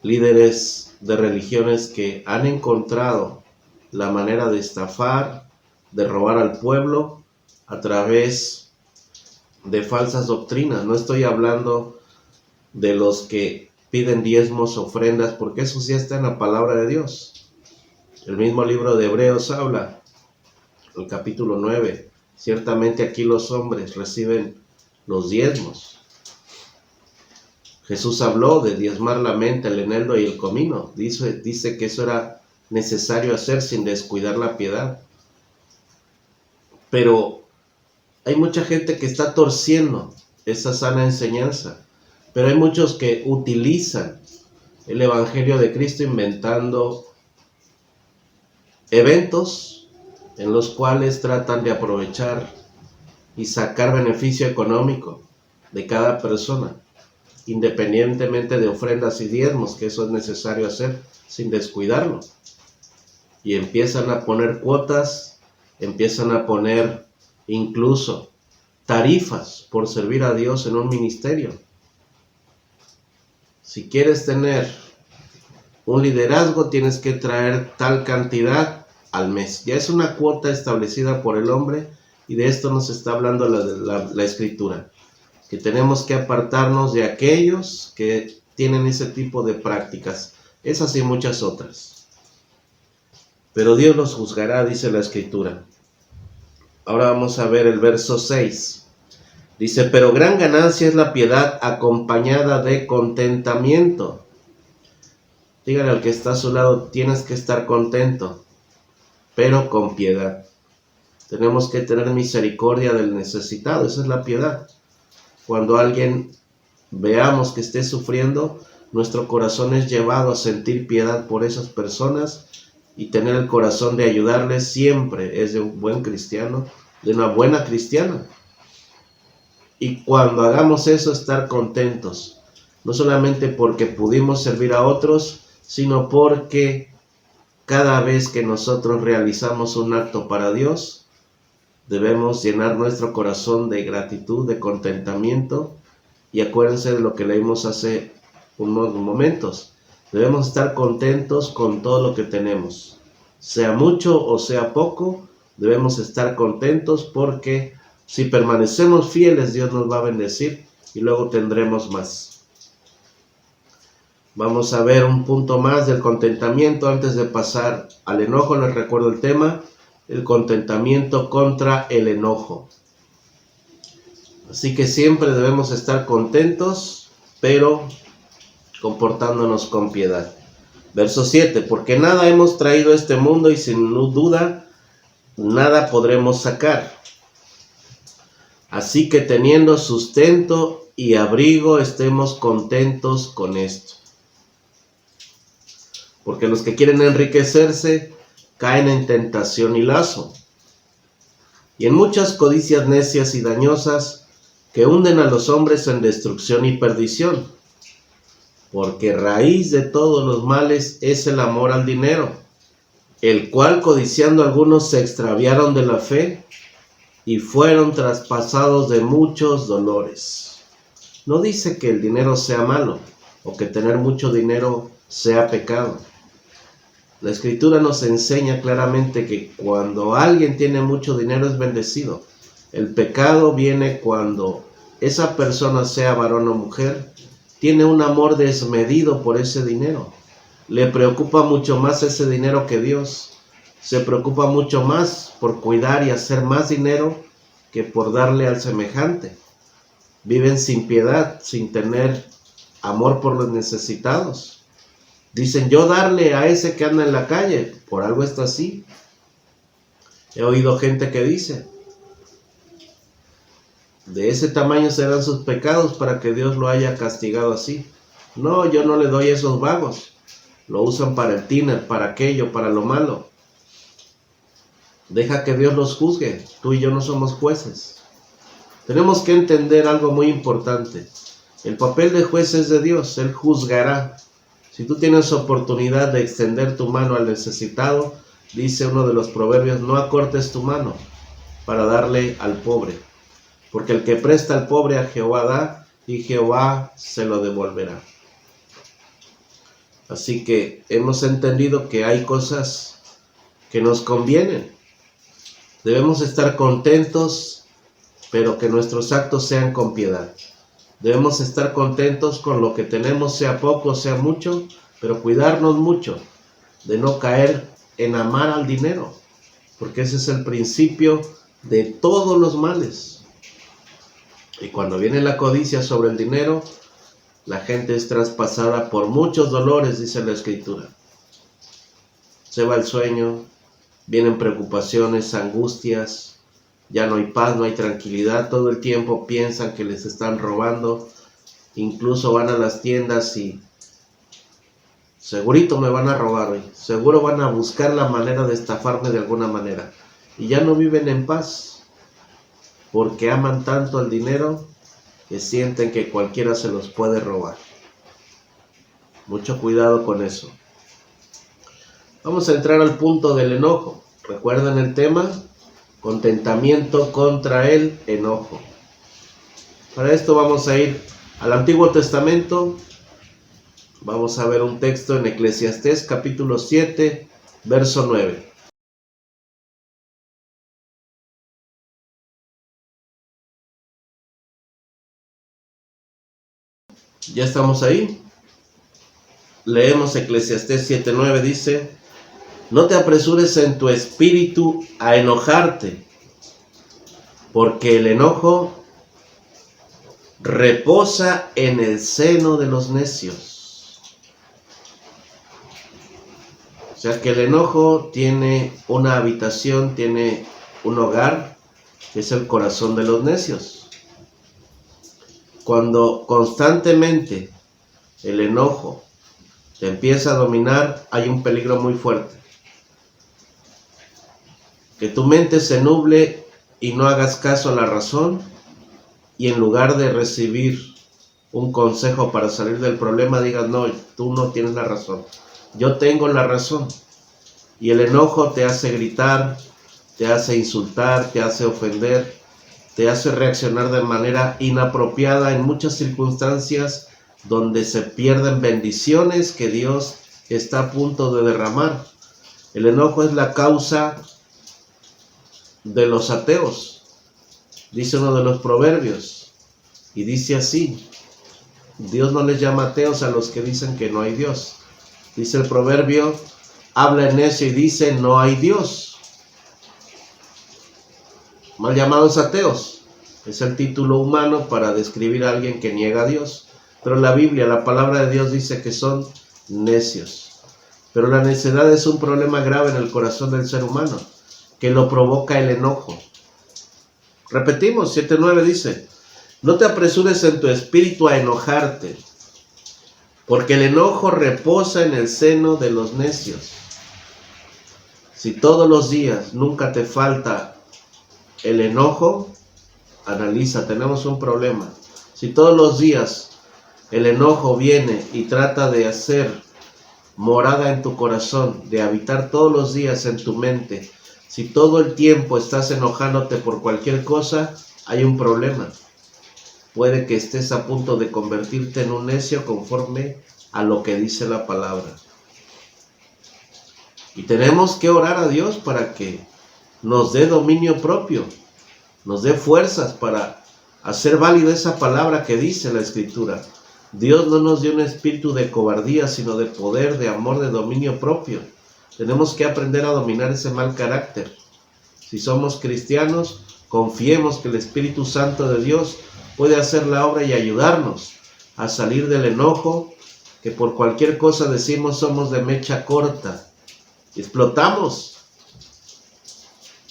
[SPEAKER 7] líderes de religiones que han encontrado la manera de estafar, de robar al pueblo a través de falsas doctrinas. No estoy hablando de los que piden diezmos, ofrendas, porque eso sí está en la palabra de Dios. El mismo libro de Hebreos habla, el capítulo 9, ciertamente aquí los hombres reciben los diezmos. Jesús habló de diezmar la menta, el eneldo y el comino. Dice que eso era necesario hacer sin descuidar la piedad. Pero hay mucha gente que está torciendo esa sana enseñanza. Pero hay muchos que utilizan el Evangelio de Cristo inventando eventos en los cuales tratan de aprovechar y sacar beneficio económico de cada persona, independientemente de ofrendas y diezmos, que eso es necesario hacer sin descuidarlo. Y empiezan a poner cuotas, empiezan a poner incluso tarifas por servir a Dios en un ministerio. Si quieres tener un liderazgo, tienes que traer tal cantidad al mes. Ya es una cuota establecida por el hombre, y de esto nos está hablando la Escritura. Que tenemos que apartarnos de aquellos que tienen ese tipo de prácticas. Esas y muchas otras. Pero Dios los juzgará, dice la Escritura. Ahora vamos a ver el verso 6. Dice, pero gran ganancia es la piedad acompañada de contentamiento. Dígale al que está a su lado, tienes que estar contento, pero con piedad. Tenemos que tener misericordia del necesitado, esa es la piedad. Cuando alguien veamos que esté sufriendo, nuestro corazón es llevado a sentir piedad por esas personas y tener el corazón de ayudarles siempre es de un buen cristiano, de una buena cristiana. Y cuando hagamos eso, estar contentos, no solamente porque pudimos servir a otros, sino porque cada vez que nosotros realizamos un acto para Dios, debemos llenar nuestro corazón de gratitud, de contentamiento. Y acuérdense de lo que leímos hace unos momentos. Debemos estar contentos con todo lo que tenemos. Sea mucho o sea poco, debemos estar contentos porque si permanecemos fieles, Dios nos va a bendecir y luego tendremos más. Vamos a ver un punto más del contentamiento antes de pasar al enojo. Les recuerdo el tema, el contentamiento contra el enojo. Así que siempre debemos estar contentos, pero comportándonos con piedad. Verso 7, porque nada hemos traído a este mundo y sin duda nada podremos sacar. Así que teniendo sustento y abrigo, estemos contentos con esto. porque los que quieren enriquecerse caen en tentación y lazo, y en muchas codicias necias y dañosas que hunden a los hombres en destrucción y perdición, porque raíz de todos los males es el amor al dinero, el cual codiciando algunos se extraviaron de la fe y fueron traspasados de muchos dolores. No dice que el dinero sea malo o que tener mucho dinero sea pecado. La Escritura nos enseña claramente que cuando alguien tiene mucho dinero es bendecido. El pecado viene cuando esa persona, sea varón o mujer, tiene un amor desmedido por ese dinero. Le preocupa mucho más ese dinero que Dios. Se preocupa mucho más por cuidar y hacer más dinero que por darle al semejante. Viven sin piedad, sin tener amor por los necesitados. Dicen, yo darle a ese que anda en la calle, por algo está así. He oído gente que dice, de ese tamaño serán sus pecados para que Dios lo haya castigado así. No, yo no le doy a esos vagos. Lo usan para el tiner, para aquello, para lo malo. Deja que Dios los juzgue. Tú y yo no somos jueces. Tenemos que entender algo muy importante. El papel de juez es de Dios. Él juzgará. Si tú tienes oportunidad de extender tu mano al necesitado, dice uno de los proverbios, no acortes tu mano para darle al pobre, porque el que presta al pobre a Jehová da, y Jehová se lo devolverá. Así que hemos entendido que hay cosas que nos convienen. Debemos estar contentos, pero que nuestros actos sean con piedad. Debemos estar contentos con lo que tenemos, sea poco, sea mucho, pero cuidarnos mucho de no caer en amar al dinero, porque ese es el principio de todos los males. Y cuando viene la codicia sobre el dinero, la gente es traspasada por muchos dolores, dice la Escritura. Se va el sueño, vienen preocupaciones, angustias, ya no hay paz, no hay tranquilidad, todo el tiempo piensan que les están robando, incluso van a las tiendas y segurito me van a robar hoy, seguro van a buscar la manera de estafarme de alguna manera, y ya no viven en paz, porque aman tanto el dinero que sienten que cualquiera se los puede robar. Mucho cuidado con eso. Vamos a entrar al punto del enojo. ¿Recuerdan el tema? Contentamiento contra el enojo. Para esto vamos a ir al Antiguo Testamento. Vamos a ver un texto en Eclesiastés capítulo 7, verso 9. ¿Ya estamos ahí? Leemos Eclesiastés 7:9, dice: no te apresures en tu espíritu a enojarte, porque el enojo reposa en el seno de los necios. O sea que el enojo tiene una habitación, tiene un hogar, que es el corazón de los necios. Cuando constantemente el enojo te empieza a dominar, hay un peligro muy fuerte. Que tu mente se nuble y no hagas caso a la razón, y en lugar de recibir un consejo para salir del problema, digas, no, tú no tienes la razón, yo tengo la razón. Y el enojo te hace gritar, te hace insultar, te hace ofender, te hace reaccionar de manera inapropiada en muchas circunstancias donde se pierden bendiciones que Dios está a punto de derramar. El enojo es la causa de los ateos, dice uno de los proverbios, y dice así: Dios no les llama ateos a los que dicen que no hay Dios. Dice el proverbio, habla en necio y dice, no hay Dios. Mal llamados ateos, es el título humano para describir a alguien que niega a Dios, pero la Biblia, la palabra de Dios dice que son necios. Pero la necedad es un problema grave en el corazón del ser humano, que lo provoca el enojo. Repetimos, 7:9 dice, no te apresures en tu espíritu a enojarte, Porque el enojo reposa en el seno de los necios. Si todos los días nunca te falta el enojo, analiza, tenemos un problema. Si todos los días el enojo viene y trata de hacer morada en tu corazón, de habitar todos los días en tu mente, si todo el tiempo estás enojándote por cualquier cosa, hay un problema. Puede que estés a punto de convertirte en un necio conforme a lo que dice la palabra. Y tenemos que orar a Dios para que nos dé dominio propio, nos dé fuerzas para hacer válida esa palabra que dice la Escritura. Dios no nos dio un espíritu de cobardía, sino de poder, de amor, de dominio propio. Tenemos que aprender a dominar ese mal carácter. Si somos cristianos, confiemos que el Espíritu Santo de Dios puede hacer la obra y ayudarnos a salir del enojo, que por cualquier cosa decimos somos de mecha corta. Explotamos.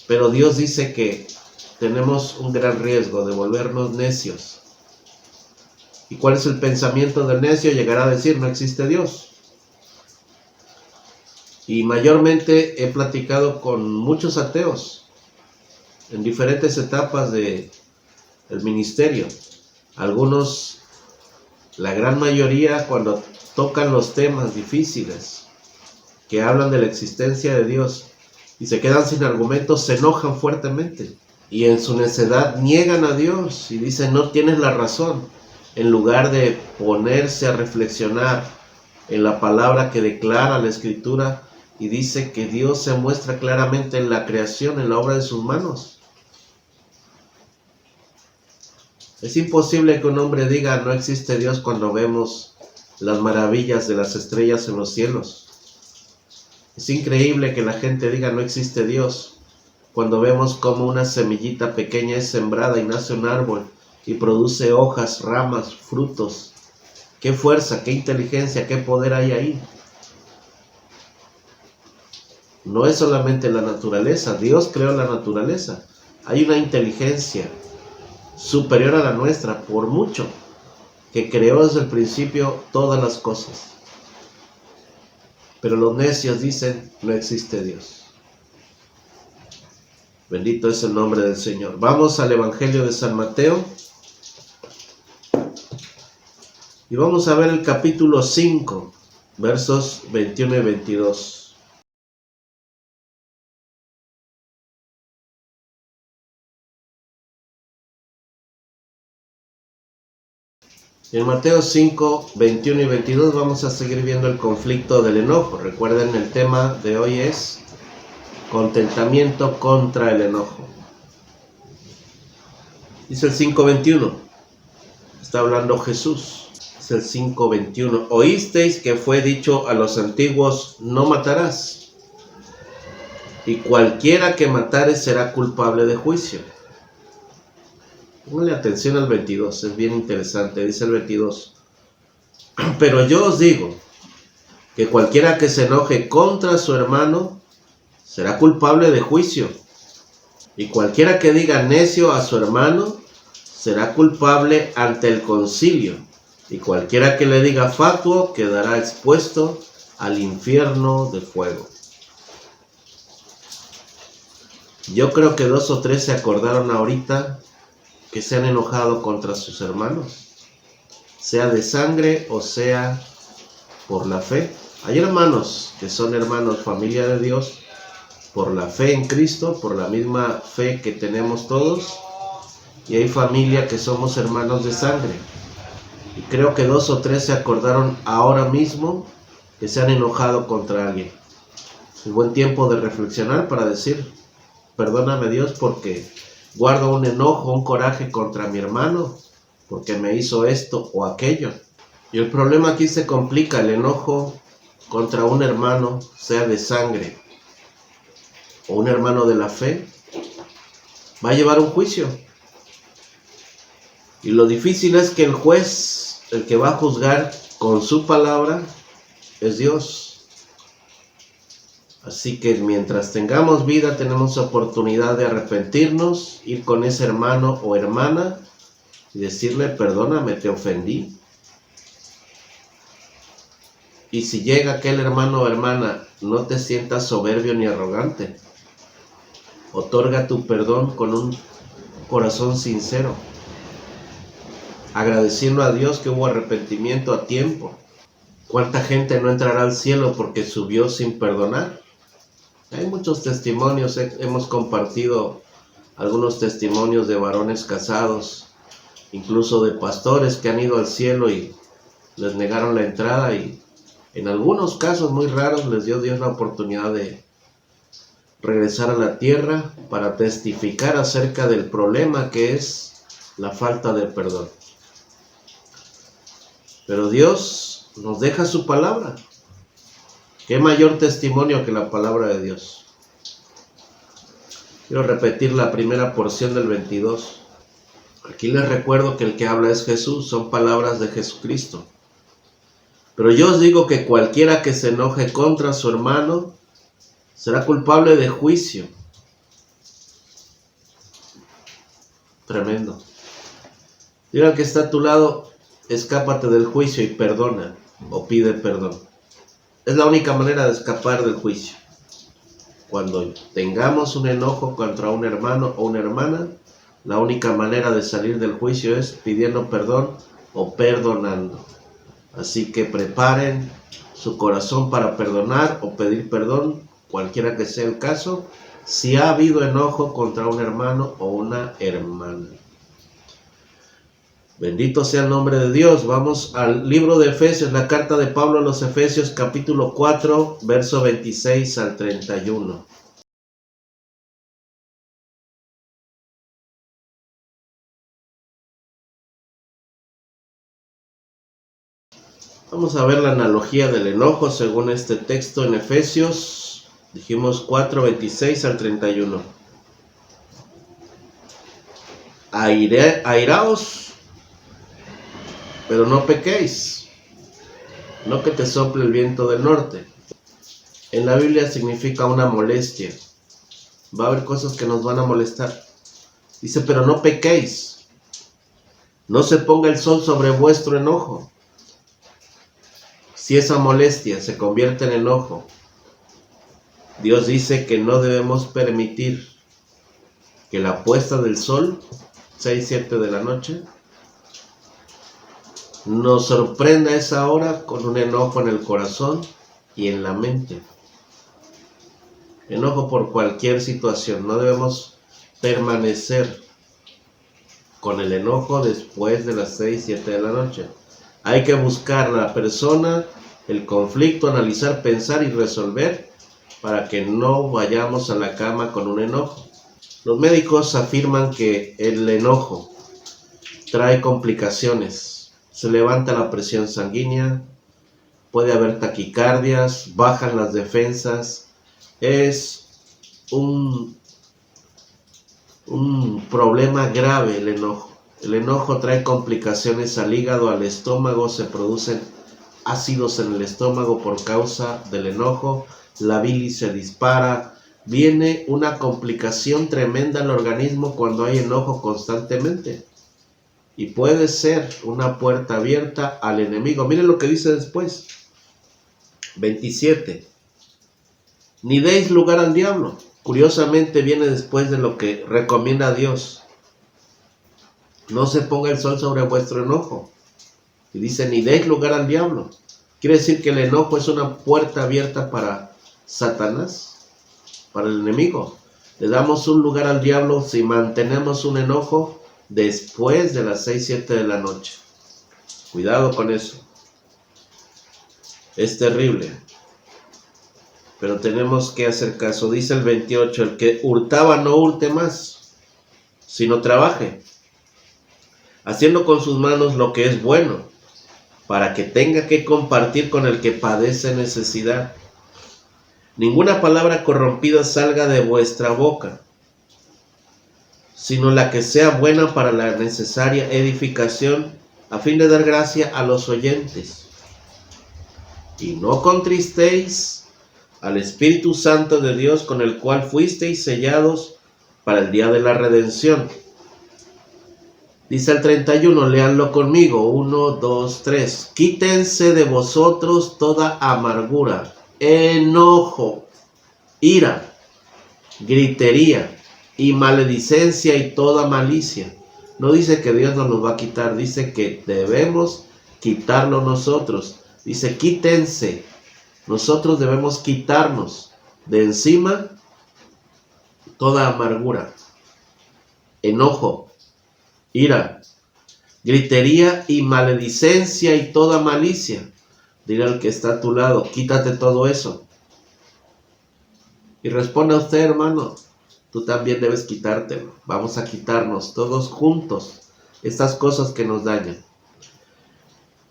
[SPEAKER 7] Pero Dios dice que tenemos un gran riesgo de volvernos necios. ¿Y cuál es el pensamiento del necio? Llegará a decir, no existe Dios. Y mayormente he platicado con muchos ateos en diferentes etapas del ministerio. Algunos, la gran mayoría, cuando tocan los temas difíciles que hablan de la existencia de Dios y se quedan sin argumentos, se enojan fuertemente y en su necedad niegan a Dios y dicen, no tienes la razón, en lugar de ponerse a reflexionar en la palabra que declara la Escritura y dice que Dios se muestra claramente en la creación, en la obra de sus manos. Es imposible que un hombre diga no existe Dios cuando vemos las maravillas de las estrellas en los cielos. Es increíble que la gente diga no existe Dios cuando vemos cómo una semillita pequeña es sembrada y nace un árbol y produce hojas, ramas, frutos. Qué fuerza, qué inteligencia, qué poder hay ahí. No es solamente la naturaleza, Dios creó la naturaleza. Hay una inteligencia superior a la nuestra, por mucho, que creó desde el principio todas las cosas. Pero los necios dicen, no existe Dios. Bendito es el nombre del Señor. Vamos al Evangelio de San Mateo. Y vamos a ver el capítulo 5, versos 21 y 22. En Mateo 5, 21 y 22 vamos a seguir viendo el conflicto del enojo. Recuerden, el tema de hoy es contentamiento contra el enojo. Dice el 5:21. Está hablando Jesús. Es el 5:21. Oísteis que fue dicho a los antiguos, no matarás. Y cualquiera que matare será culpable de juicio. Pónganle atención al 22, es bien interesante. Dice el 22. Pero yo os digo que cualquiera que se enoje contra su hermano será culpable de juicio. Y cualquiera que diga necio a su hermano será culpable ante el concilio. Y cualquiera que le diga fatuo quedará expuesto al infierno de fuego. Yo creo que 2 o 3 se acordaron ahorita que se han enojado contra sus hermanos, sea de sangre o sea por la fe. Hay hermanos que son hermanos, familia de Dios, por la fe en Cristo, por la misma fe que tenemos todos, y hay familia que somos hermanos de sangre. Y creo que 2 o 3 se acordaron ahora mismo que se han enojado contra alguien. Es buen tiempo de reflexionar para decir, perdóname Dios porque guardo un enojo, un coraje contra mi hermano, porque me hizo esto o aquello. Y el problema aquí se complica. El enojo contra un hermano, sea de sangre o un hermano de la fe, va a llevar un juicio. Y lo difícil es que el juez, el que va a juzgar con su palabra, es Dios. Así que mientras tengamos vida, tenemos oportunidad de arrepentirnos, ir con ese hermano o hermana y decirle, perdóname, te ofendí. Y si llega aquel hermano o hermana, no te sientas soberbio ni arrogante. Otorga tu perdón con un corazón sincero, agradeciendo a Dios que hubo arrepentimiento a tiempo. ¿Cuánta gente no entrará al cielo porque subió sin perdonar? Hay muchos testimonios, hemos compartido algunos testimonios de varones casados, incluso de pastores que han ido al cielo y les negaron la entrada, y en algunos casos muy raros les dio Dios la oportunidad de regresar a la tierra para testificar acerca del problema que es la falta de perdón. Pero Dios nos deja su palabra. ¿Qué mayor testimonio que la palabra de Dios? Quiero repetir la primera porción del 22. Aquí les recuerdo que el que habla es Jesús, son palabras de Jesucristo. Pero yo os digo que cualquiera que se enoje contra su hermano será culpable de juicio. Tremendo. Diga al que está a tu lado, escápate del juicio y perdona o pide perdón. Es la única manera de escapar del juicio. Cuando tengamos un enojo contra un hermano o una hermana, la única manera de salir del juicio es pidiendo perdón o perdonando. Así que preparen su corazón para perdonar o pedir perdón, cualquiera que sea el caso, si ha habido enojo contra un hermano o una hermana. Bendito sea el nombre de Dios. Vamos al libro de Efesios, la carta de Pablo a los Efesios, capítulo 4, verso 26 al 31. Vamos a ver la analogía del enojo según este texto en Efesios, dijimos 4, 26 al 31. Airaos, pero no pequéis, no que te sople el viento del norte. En la Biblia significa una molestia. Va a haber cosas que nos van a molestar. Dice, pero no pequéis. No se ponga el sol sobre vuestro enojo. Si esa molestia se convierte en enojo, Dios dice que no debemos permitir que la puesta del sol, 6, 7 de la noche, nos sorprenda a esa hora con un enojo en el corazón y en la mente. Enojo por cualquier situación. No debemos permanecer con el enojo después de las 6, 7 de la noche. Hay que buscar a la persona, el conflicto, analizar, pensar y resolver para que no vayamos a la cama con un enojo. Los médicos afirman que el enojo trae complicaciones. Se levanta la presión sanguínea, puede haber taquicardias, bajan las defensas. Es un problema grave el enojo. El enojo trae complicaciones al hígado, al estómago, se producen ácidos en el estómago por causa del enojo, la bilis se dispara, viene una complicación tremenda al organismo cuando hay enojo constantemente. Y puede ser una puerta abierta al enemigo. Miren lo que dice después. 27. Ni deis lugar al diablo. Curiosamente viene después de lo que recomienda Dios. No se ponga el sol sobre vuestro enojo. Y dice, ni deis lugar al diablo. Quiere decir que el enojo es una puerta abierta para Satanás, para el enemigo. Le damos un lugar al diablo si mantenemos un enojo después de las 6, 7 de la noche. Cuidado con eso. Es terrible. Pero tenemos que hacer caso. Dice el 28, el que hurtaba no hurte más, sino trabaje, haciendo con sus manos lo que es bueno, para que tenga que compartir con el que padece necesidad. Ninguna palabra corrompida salga de vuestra boca, sino la que sea buena para la necesaria edificación, a fin de dar gracia a los oyentes. Y no contristéis al Espíritu Santo de Dios, con el cual fuisteis sellados para el día de la redención. Dice el 31, léanlo conmigo. 1, 2, 3. Quítense de vosotros toda amargura, enojo, ira, gritería y maledicencia y toda malicia. No dice que Dios nos los va a quitar, dice que debemos quitarlo nosotros. Dice quítense. Nosotros debemos quitarnos de encima toda amargura, enojo, ira, gritería y maledicencia y toda malicia. Dile al que está a tu lado, quítate todo eso. Y responde a usted, hermano, tú también debes quitártelo. Vamos a quitarnos todos juntos estas cosas que nos dañan.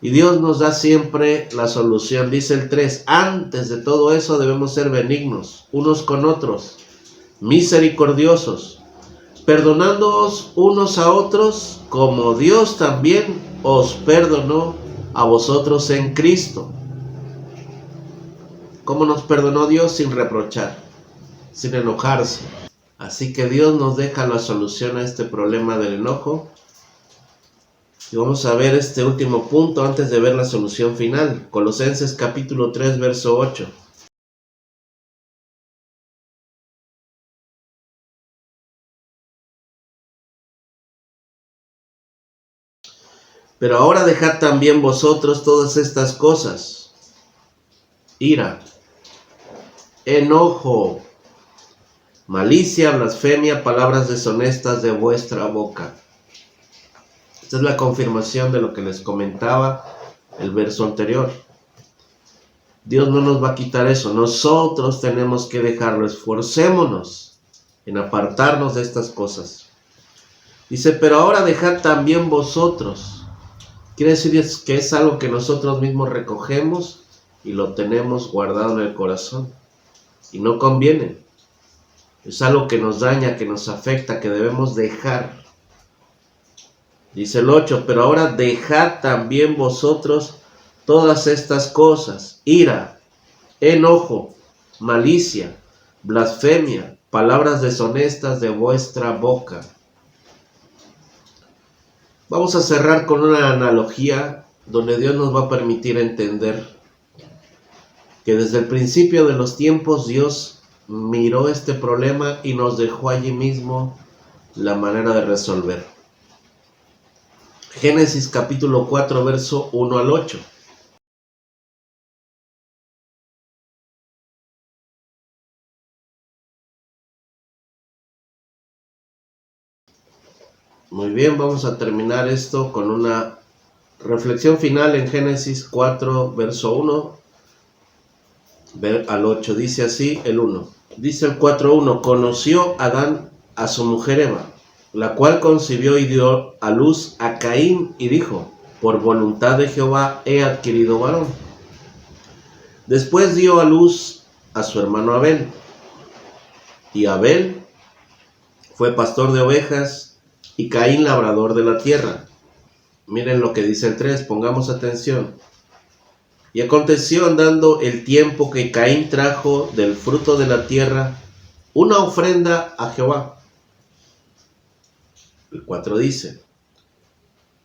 [SPEAKER 7] Y Dios nos da siempre la solución. Dice el 3, antes de todo eso debemos ser benignos unos con otros, misericordiosos, perdonándoos unos a otros, como Dios también os perdonó a vosotros en Cristo. ¿Cómo nos perdonó Dios? Sin reprochar, sin enojarse. Así que Dios nos deja la solución a este problema del enojo. Y vamos a ver este último punto antes de ver la solución final. Colosenses capítulo 3, verso 8. Pero ahora dejad también vosotros todas estas cosas: ira, enojo, malicia, blasfemia, palabras deshonestas de vuestra boca. Esta es la confirmación de lo que les comentaba el verso anterior. Dios no nos va a quitar eso. Nosotros tenemos que dejarlo. Esforcémonos en apartarnos de estas cosas. Dice, pero ahora dejad también vosotros. Quiere decir que es algo que nosotros mismos recogemos y lo tenemos guardado en el corazón. Y no conviene. Es algo que nos daña, que nos afecta, que debemos dejar. Dice el 8, pero ahora dejad también vosotros todas estas cosas: ira, enojo, malicia, blasfemia, palabras deshonestas de vuestra boca. Vamos a cerrar con una analogía donde Dios nos va a permitir entender que desde el principio de los tiempos Dios miró este problema y nos dejó allí mismo la manera de resolver. Génesis capítulo 4, verso 1 al 8. Muy bien, vamos a terminar esto con una reflexión final en Génesis 4, verso 1 al 8. Dice así el 1. Dice el 4:1, conoció Adán a su mujer Eva, la cual concibió y dio a luz a Caín y dijo, por voluntad de Jehová he adquirido varón. Después dio a luz a su hermano Abel, y Abel fue pastor de ovejas y Caín labrador de la tierra. Miren lo que dice el 3, pongamos atención. Y aconteció andando el tiempo que Caín trajo del fruto de la tierra una ofrenda a Jehová. El 4 dice,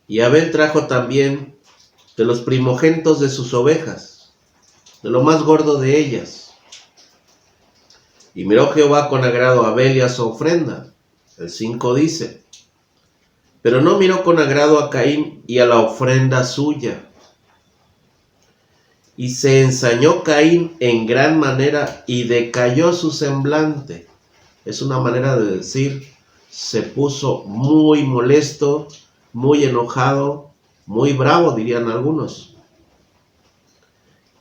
[SPEAKER 7] y Abel trajo también de los primogénitos de sus ovejas, de lo más gordo de ellas. Y miró Jehová con agrado a Abel y a su ofrenda. El 5 dice, pero no miró con agrado a Caín y a la ofrenda suya. Y se ensañó Caín en gran manera y decayó su semblante. Es una manera de decir, se puso muy molesto, muy enojado, muy bravo, dirían algunos.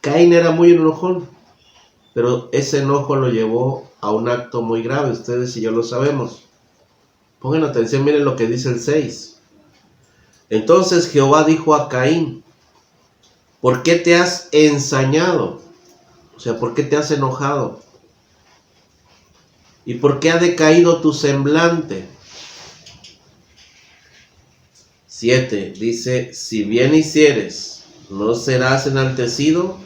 [SPEAKER 7] Caín era muy enojón, pero ese enojo lo llevó a un acto muy grave, ustedes y yo lo sabemos. Pongan atención, miren lo que dice el 6. Entonces Jehová dijo a Caín, ¿por qué te has ensañado? O sea, ¿por qué te has enojado? ¿Y por qué ha decaído tu semblante? 7 dice, si bien hicieres, no serás enaltecido,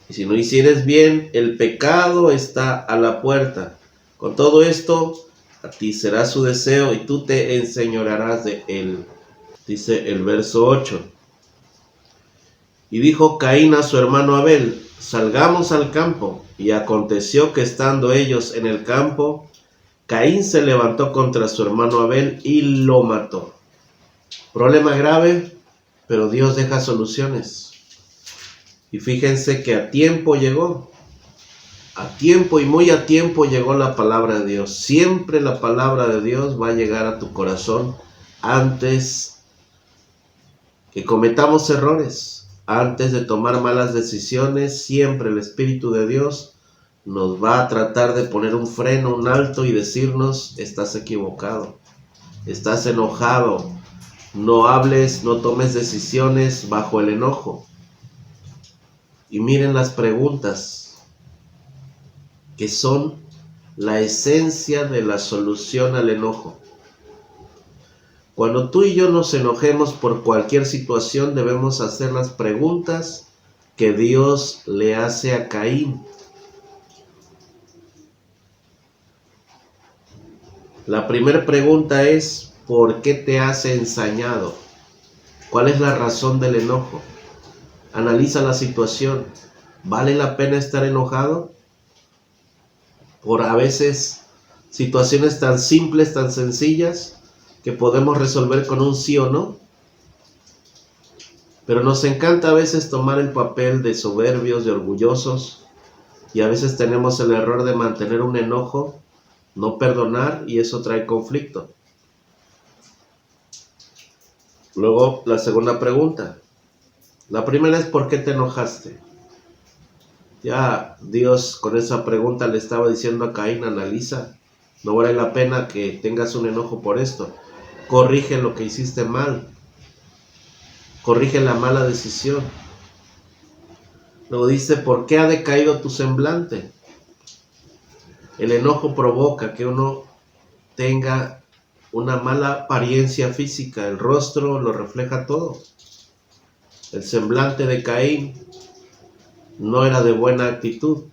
[SPEAKER 7] y si no hicieres bien, el pecado está a la puerta. Con todo esto, a ti será su deseo, y tú te enseñorearás de él. Dice el verso 8. Y dijo Caín a su hermano Abel: salgamos al campo. Y aconteció que estando ellos en el campo, Caín se levantó contra su hermano Abel y lo mató. Problema grave, pero Dios deja soluciones. Y fíjense que a tiempo llegó. A tiempo y muy a tiempo llegó la palabra de Dios. Siempre la palabra de Dios va a llegar a tu corazón antes que cometamos errores. Antes de tomar malas decisiones, siempre el Espíritu de Dios nos va a tratar de poner un freno, un alto y decirnos: estás equivocado, estás enojado, no hables, no tomes decisiones bajo el enojo. Y miren las preguntas, que son la esencia de la solución al enojo. Cuando tú y yo nos enojemos por cualquier situación, debemos hacer las preguntas que Dios le hace a Caín. La primera pregunta es: ¿por qué te has ensañado? ¿Cuál es la razón del enojo? Analiza la situación. ¿Vale la pena estar enojado? Por a veces situaciones tan simples, tan sencillas, que podemos resolver con un sí o no. Pero nos encanta a veces tomar el papel de soberbios, de orgullosos, y a veces tenemos el error de mantener un enojo, no perdonar, y eso trae conflicto. Luego, la segunda pregunta. La primera es: ¿por qué te enojaste? Ya Dios con esa pregunta le estaba diciendo a Caín: analiza, no vale la pena que tengas un enojo por esto. Corrige lo que hiciste mal. Corrige la mala decisión. Luego dice: ¿por qué ha decaído tu semblante? El enojo provoca que uno tenga una mala apariencia física. El rostro lo refleja todo. El semblante de Caín no era de buena actitud,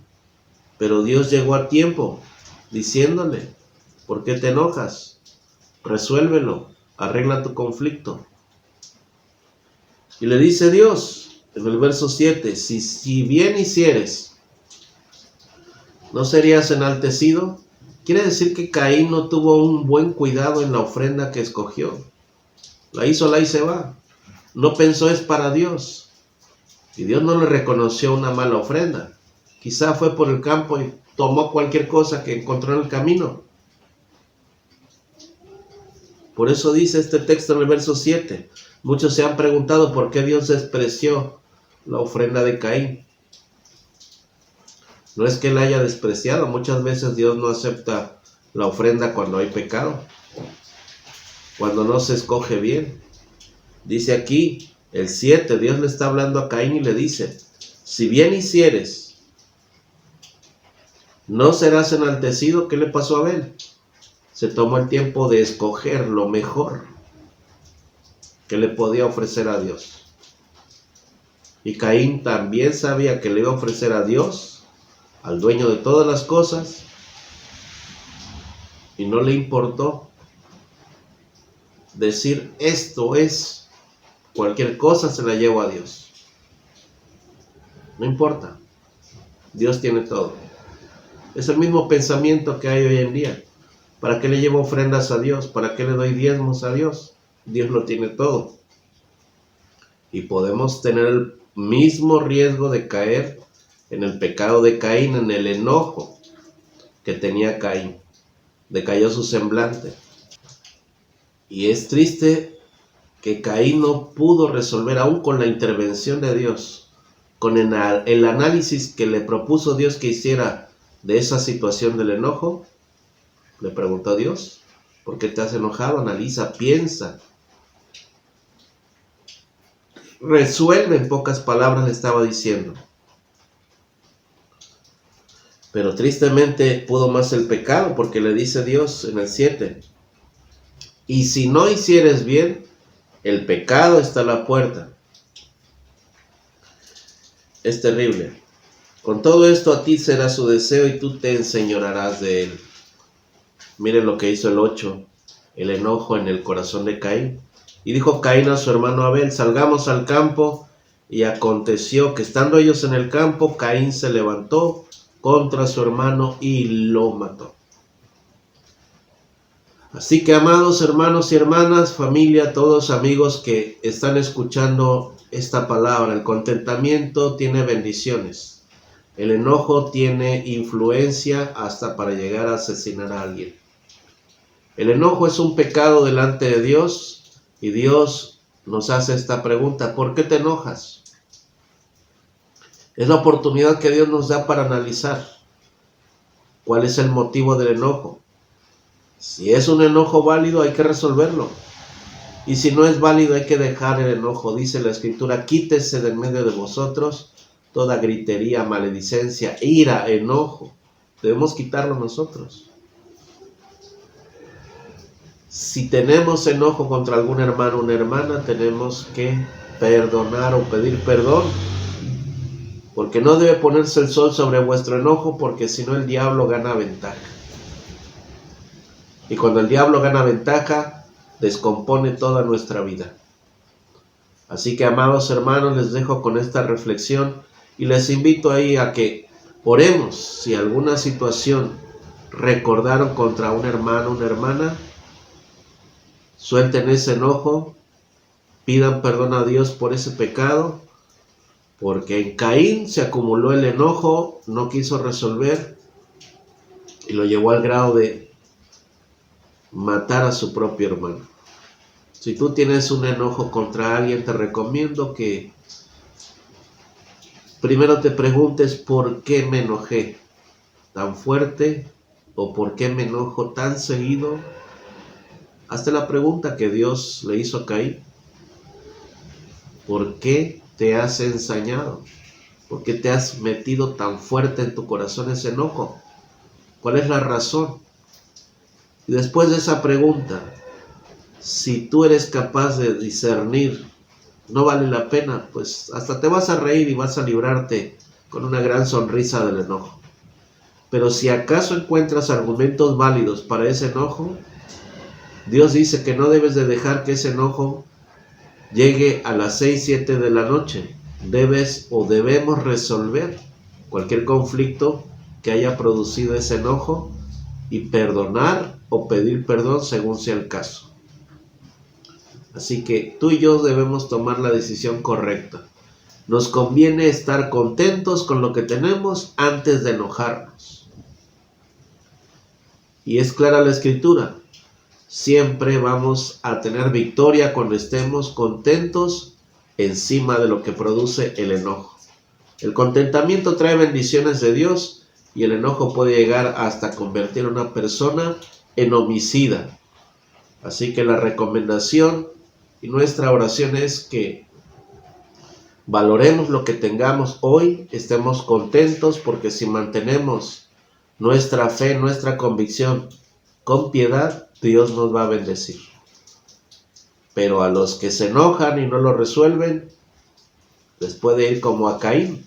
[SPEAKER 7] pero Dios llegó a tiempo diciéndole: ¿por qué te enojas? Resuélvelo, arregla tu conflicto. Y le dice Dios en el verso 7: si bien hicieres, ¿no serías enaltecido? Quiere decir que Caín no tuvo un buen cuidado en la ofrenda que escogió. La hizo, la y se va. No pensó: es para Dios. Y Dios no le reconoció una mala ofrenda. Quizá fue por el campo y tomó cualquier cosa que encontró en el camino. Por eso dice este texto en el verso 7. Muchos se han preguntado por qué Dios despreció la ofrenda de Caín. No es que él haya despreciado. Muchas veces Dios no acepta la ofrenda cuando hay pecado, cuando no se escoge bien. Dice aquí el 7, Dios le está hablando a Caín y le dice: si bien hicieres, ¿no serás enaltecido? ¿Qué le pasó a Abel? Se tomó el tiempo de escoger lo mejor que le podía ofrecer a Dios. Y Caín también sabía que le iba a ofrecer a Dios, al dueño de todas las cosas, y no le importó decir: esto es, cualquier cosa se la llevo a Dios. No importa, Dios tiene todo. Es el mismo pensamiento que hay hoy en día. ¿Para qué le llevo ofrendas a Dios? ¿Para qué le doy diezmos a Dios? Dios lo tiene todo. Y podemos tener el mismo riesgo de caer en el pecado de Caín, en el enojo que tenía Caín. Decayó su semblante. Y es triste que Caín no pudo resolver, aún con la intervención de Dios, con el análisis que le propuso Dios que hiciera de esa situación del enojo. Le preguntó a Dios: ¿por qué te has enojado? Analiza, piensa, resuelve, en pocas palabras le estaba diciendo. Pero tristemente pudo más el pecado, porque le dice Dios en el 7: y si no hicieres bien, el pecado está a la puerta. Es terrible. Con todo esto a ti será su deseo y tú te enseñorearás de él. Miren lo que hizo el 8, el enojo en el corazón de Caín. Y dijo Caín a su hermano Abel: salgamos al campo. Y aconteció que estando ellos en el campo, Caín se levantó contra su hermano y lo mató. Así que, amados hermanos y hermanas, familia, todos amigos que están escuchando esta palabra, el contentamiento tiene bendiciones. El enojo tiene influencia hasta para llegar a asesinar a alguien. El enojo es un pecado delante de Dios y Dios nos hace esta pregunta: ¿por qué te enojas? Es la oportunidad que Dios nos da para analizar cuál es el motivo del enojo. Si es un enojo válido, hay que resolverlo. Y si no es válido, hay que dejar el enojo. Dice la Escritura: quítese de en medio de vosotros toda gritería, maledicencia, ira, enojo. Debemos quitarlo nosotros. Si tenemos enojo contra algún hermano o una hermana, tenemos que perdonar o pedir perdón. Porque no debe ponerse el sol sobre vuestro enojo, porque si no el diablo gana ventaja. Y cuando el diablo gana ventaja, descompone toda nuestra vida. Así que, amados hermanos, les dejo con esta reflexión y les invito ahí a que oremos. Si alguna situación recordaron contra un hermano o una hermana, suelten ese enojo, pidan perdón a Dios por ese pecado, porque en Caín se acumuló el enojo, no quiso resolver y lo llevó al grado de matar a su propio hermano. Si tú tienes un enojo contra alguien, te recomiendo que primero te preguntes: ¿por qué me enojé tan fuerte? ¿O por qué me enojo tan seguido? Hazte la pregunta que Dios le hizo a Caín: ¿por qué te has ensañado? ¿Por qué te has metido tan fuerte en tu corazón ese enojo? ¿Cuál es la razón? Y después de esa pregunta, si tú eres capaz de discernir, no vale la pena, pues hasta te vas a reír y vas a librarte con una gran sonrisa del enojo. Pero si acaso encuentras argumentos válidos para ese enojo, Dios dice que no debes de dejar que ese enojo llegue a las 6, 7 de la noche. Debes o debemos resolver cualquier conflicto que haya producido ese enojo y perdonar o pedir perdón según sea el caso. Así que tú y yo debemos tomar la decisión correcta. Nos conviene estar contentos con lo que tenemos antes de enojarnos. Y es clara la Escritura: siempre vamos a tener victoria cuando estemos contentos encima de lo que produce el enojo. El contentamiento trae bendiciones de Dios y el enojo puede llegar hasta convertir a una persona en homicida. Así que la recomendación y nuestra oración es que valoremos lo que tengamos hoy, estemos contentos, porque si mantenemos nuestra fe, nuestra convicción con piedad, Dios nos va a bendecir. Pero a los que se enojan y no lo resuelven, les puede ir como a Caín.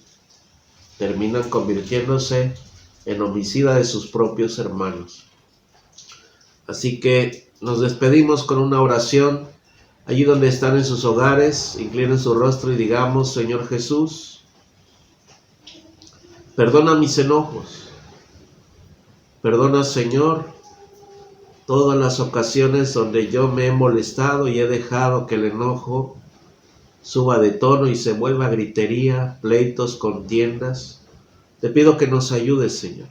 [SPEAKER 7] Terminan convirtiéndose en homicida de sus propios hermanos. Así que nos despedimos con una oración. Allí donde están en sus hogares, inclinen su rostro y digamos: Señor Jesús, perdona mis enojos. Perdona, Señor, todas las ocasiones donde yo me he molestado y he dejado que el enojo suba de tono y se vuelva gritería, pleitos, contiendas. Te pido que nos ayudes, Señor,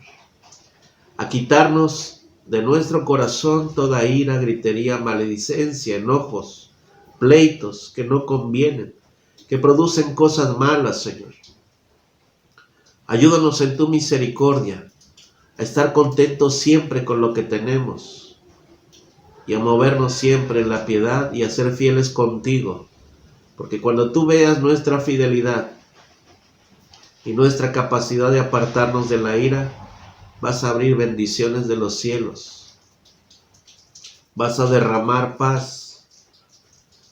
[SPEAKER 7] a quitarnos de nuestro corazón toda ira, gritería, maledicencia, enojos, pleitos que no convienen, que producen cosas malas, Señor. Ayúdanos en tu misericordia a estar contentos siempre con lo que tenemos y a movernos siempre en la piedad y a ser fieles contigo, porque cuando tú veas nuestra fidelidad y nuestra capacidad de apartarnos de la ira, vas a abrir bendiciones de los cielos, vas a derramar paz,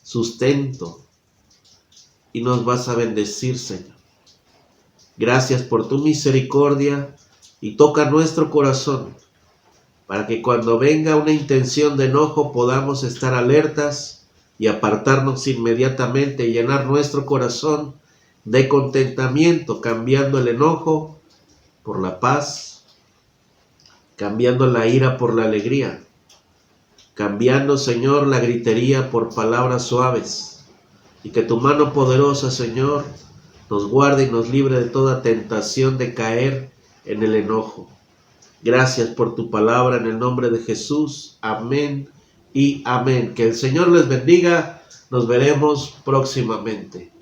[SPEAKER 7] sustento, y nos vas a bendecir, Señor. Gracias por tu misericordia y toca nuestro corazón para que cuando venga una intención de enojo podamos estar alertas y apartarnos inmediatamente y llenar nuestro corazón de contentamiento, cambiando el enojo por la paz, cambiando la ira por la alegría, cambiando, Señor, la gritería por palabras suaves, y que tu mano poderosa, Señor, nos guarde y nos libre de toda tentación de caer en el enojo. Gracias por tu palabra en el nombre de Jesús. Amén y amén. Que el Señor les bendiga. Nos veremos próximamente.